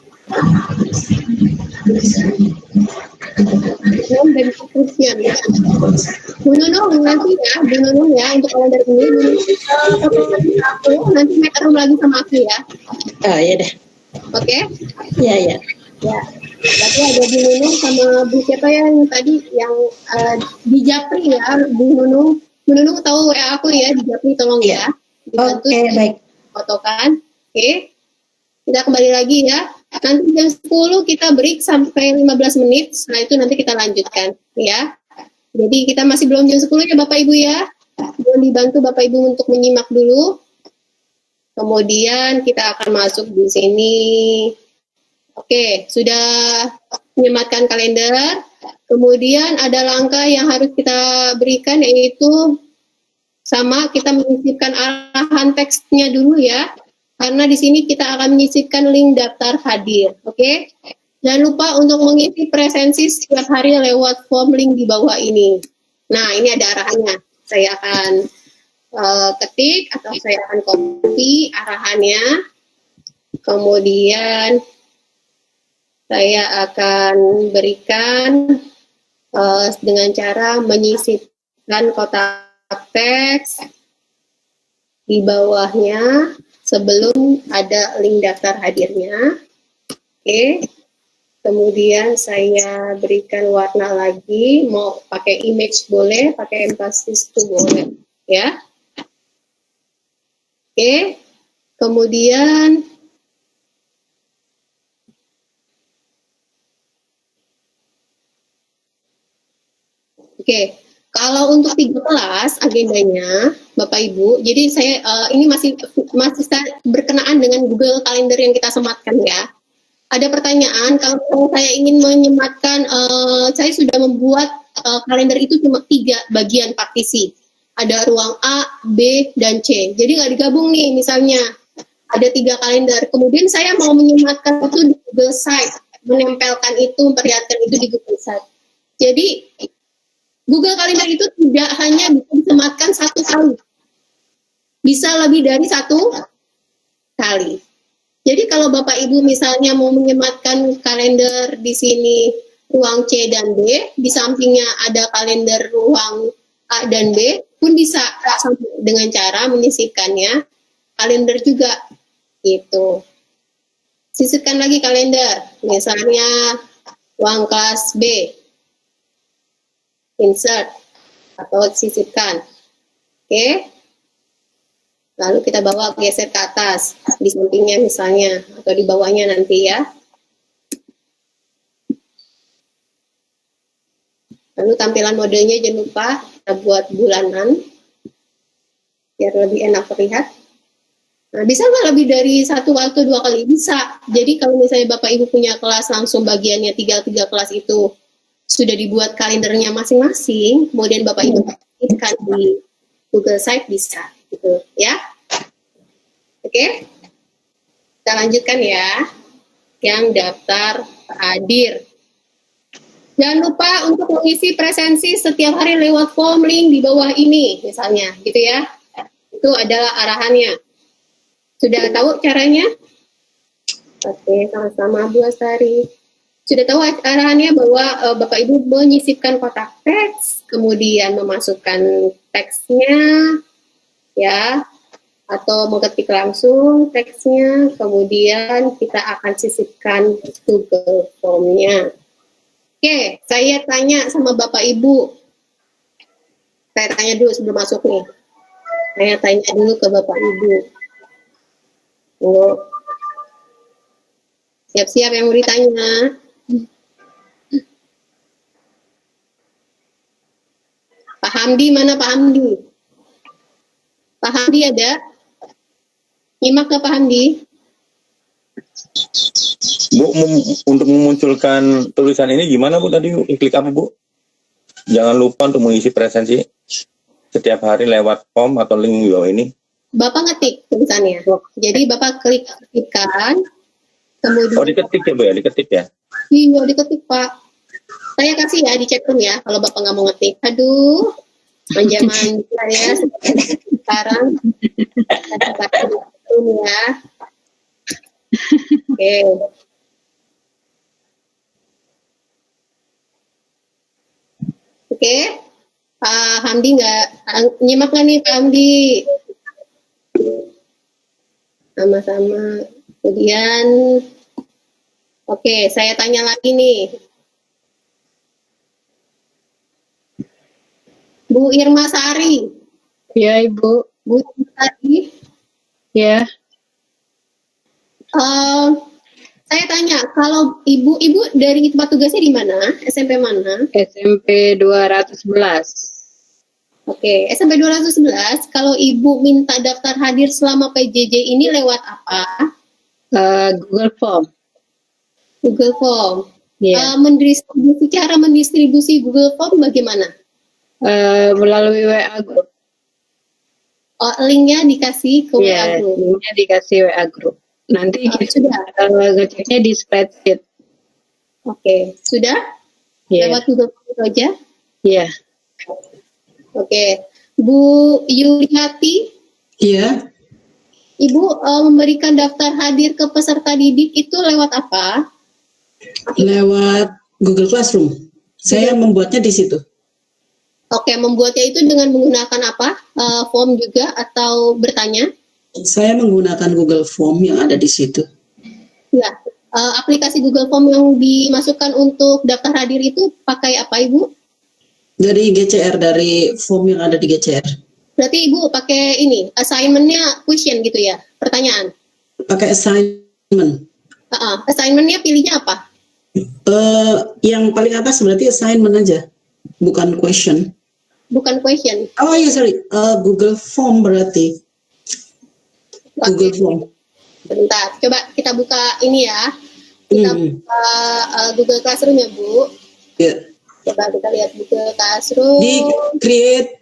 Dan deskripsian ya. Bu Nunung nanti ya, Bu Nunung ya untuk kalender ini aku nanti meter lagi sama aku ya. Oh iya deh. Oke? Iya ya. Ya. Berarti ada Bu Nunung sama Bu siapa ya yang tadi yang di Japri ya, Bu Nunung. Bu Nunung tahu WA aku ya di Japri, tolong ya. Oke, baik. Fotokan. Oke. Kita kembali lagi ya. Nanti jam 10 kita break sampai 15 menit. Setelah itu nanti kita lanjutkan ya. Jadi kita masih belum jam 10 ya Bapak Ibu ya. Mohon dibantu Bapak Ibu untuk menyimak dulu. Kemudian kita akan masuk di sini. Oke, sudah menyematkan kalender. Kemudian ada langkah yang harus kita berikan yaitu sama kita menyisipkan arahan teksnya dulu ya. Karena di sini kita akan menyisipkan link daftar hadir, oke? Jangan lupa untuk mengisi presensi setiap hari lewat form link di bawah ini. Nah, ini ada arahannya. Saya akan ketik atau saya akan copy arahannya. Kemudian saya akan berikan dengan cara menyisipkan kotak teks di bawahnya sebelum ada link daftar hadirnya. Oke. Kemudian saya berikan warna lagi, mau pakai image boleh, pakai emphasis to boleh, ya. Oke. Kemudian kalau untuk 3 kelas agendanya, Bapak Ibu, jadi saya ini masih berkenaan dengan Google Calendar yang kita sematkan ya. Ada pertanyaan, kalau saya ingin menyematkan, saya sudah membuat kalender itu cuma 3 bagian partisi. Ada ruang A, B, dan C. Jadi nggak digabung nih, misalnya ada 3 kalender. Kemudian saya mau menyematkan itu di Google Site, menempelkan itu, memperlihatkan itu di Google Site. Jadi Google Calendar itu tidak hanya bisa disematkan 1 kali, bisa lebih dari 1 kali. Jadi kalau Bapak Ibu misalnya mau menyematkan kalender di sini ruang C dan B, di sampingnya ada kalender ruang A dan B, pun bisa dengan cara menyisipkannya kalender juga, gitu. Sisipkan lagi kalender, misalnya ruang kelas B. Insert atau sisipkan. Oke. Lalu kita bawa geser ke atas di sampingnya misalnya atau di bawahnya nanti ya. Lalu tampilan modenya jangan lupa kita buat bulanan biar lebih enak terlihat. Nah, bisa nggak lebih dari 1 atau 2 kali? Bisa. Jadi kalau misalnya Bapak Ibu punya kelas langsung bagiannya 3 kelas itu sudah dibuat kalendernya masing-masing, kemudian Bapak Ibu aktifkan di Google Site bisa, gitu ya. Oke, kita lanjutkan ya, yang daftar hadir. Jangan lupa untuk mengisi presensi setiap hari lewat form link di bawah ini, misalnya, gitu ya. Itu adalah arahannya. Sudah tahu caranya? Oke, sama-sama Bu Astari. Sudah tahu arahannya bahwa Bapak Ibu menyisipkan kotak teks, kemudian memasukkan teksnya, ya, atau mengetik langsung teksnya, kemudian kita akan sisipkan Google Form-nya. Oke, saya tanya sama Bapak Ibu. Saya tanya dulu sebelum masuk nih. Saya tanya dulu ke Bapak Ibu. Tunggu. Siap-siap yang mau ditanya. Pak Hamdi, mana Pak Hamdi? Pak Hamdi ada? Nyimak ke Pak Hamdi? Bu, untuk memunculkan tulisan ini gimana Bu tadi? Klik apa Bu? Jangan lupa untuk mengisi presensi setiap hari lewat form atau link di bawah ini. Bapak ngetik tulisannya. Jadi Bapak ketikkan, kemudian... Oh, diketik ya Bu ya? Diketik ya? Iya, diketik Pak. Saya kasih ya di chat room ya, kalau Bapak nggak mau ngetik. Aduh, manja-manja ya sekarang. Ya. Oke. Oke, Pak Hamdi nggak nyimak nggak nih Pak Hamdi? Sama-sama. Kemudian, oke, saya tanya lagi nih. Bu Irma Sari. Ya, Ibu. Bu Irma Sari. Ya. Saya tanya, kalau ibu dari tempat tugasnya di mana? SMP mana? SMP 211. Oke, SMP 211. Kalau ibu minta daftar hadir selama PJJ ini lewat apa? Google Form. Google Form. Ya. Cara mendistribusi Google Form bagaimana? Melalui WA Group. Oh, linknya dikasih ke WA Ya, Group. linknya dikasih WA Group. Nanti sudah. ngeceknya di spreadsheet. Oke, sudah? Ya. Lewat Google Form itu aja? Iya. Oke, Bu Yuliati. Iya. Ibu memberikan daftar hadir ke peserta didik itu lewat apa? Lewat Google Classroom. Saya membuatnya di situ. Oke, membuatnya itu dengan menggunakan apa? Form juga atau bertanya? Saya menggunakan Google Form yang ada di situ. Ya, aplikasi Google Form yang dimasukkan untuk daftar hadir itu pakai apa, Ibu? Dari GCR, dari form yang ada di GCR. Berarti Ibu pakai ini, assignment-nya question gitu ya, pertanyaan? Pakai assignment. Assignment-nya pilihnya apa? Yang paling atas berarti assignment aja, bukan question. Bukan question. Oh iya, sorry. Google Form berarti. Google Form. Bentar, coba kita buka ini ya. Kita buka Google Classroom ya, Bu. Ya. Coba kita lihat Google Classroom. Di create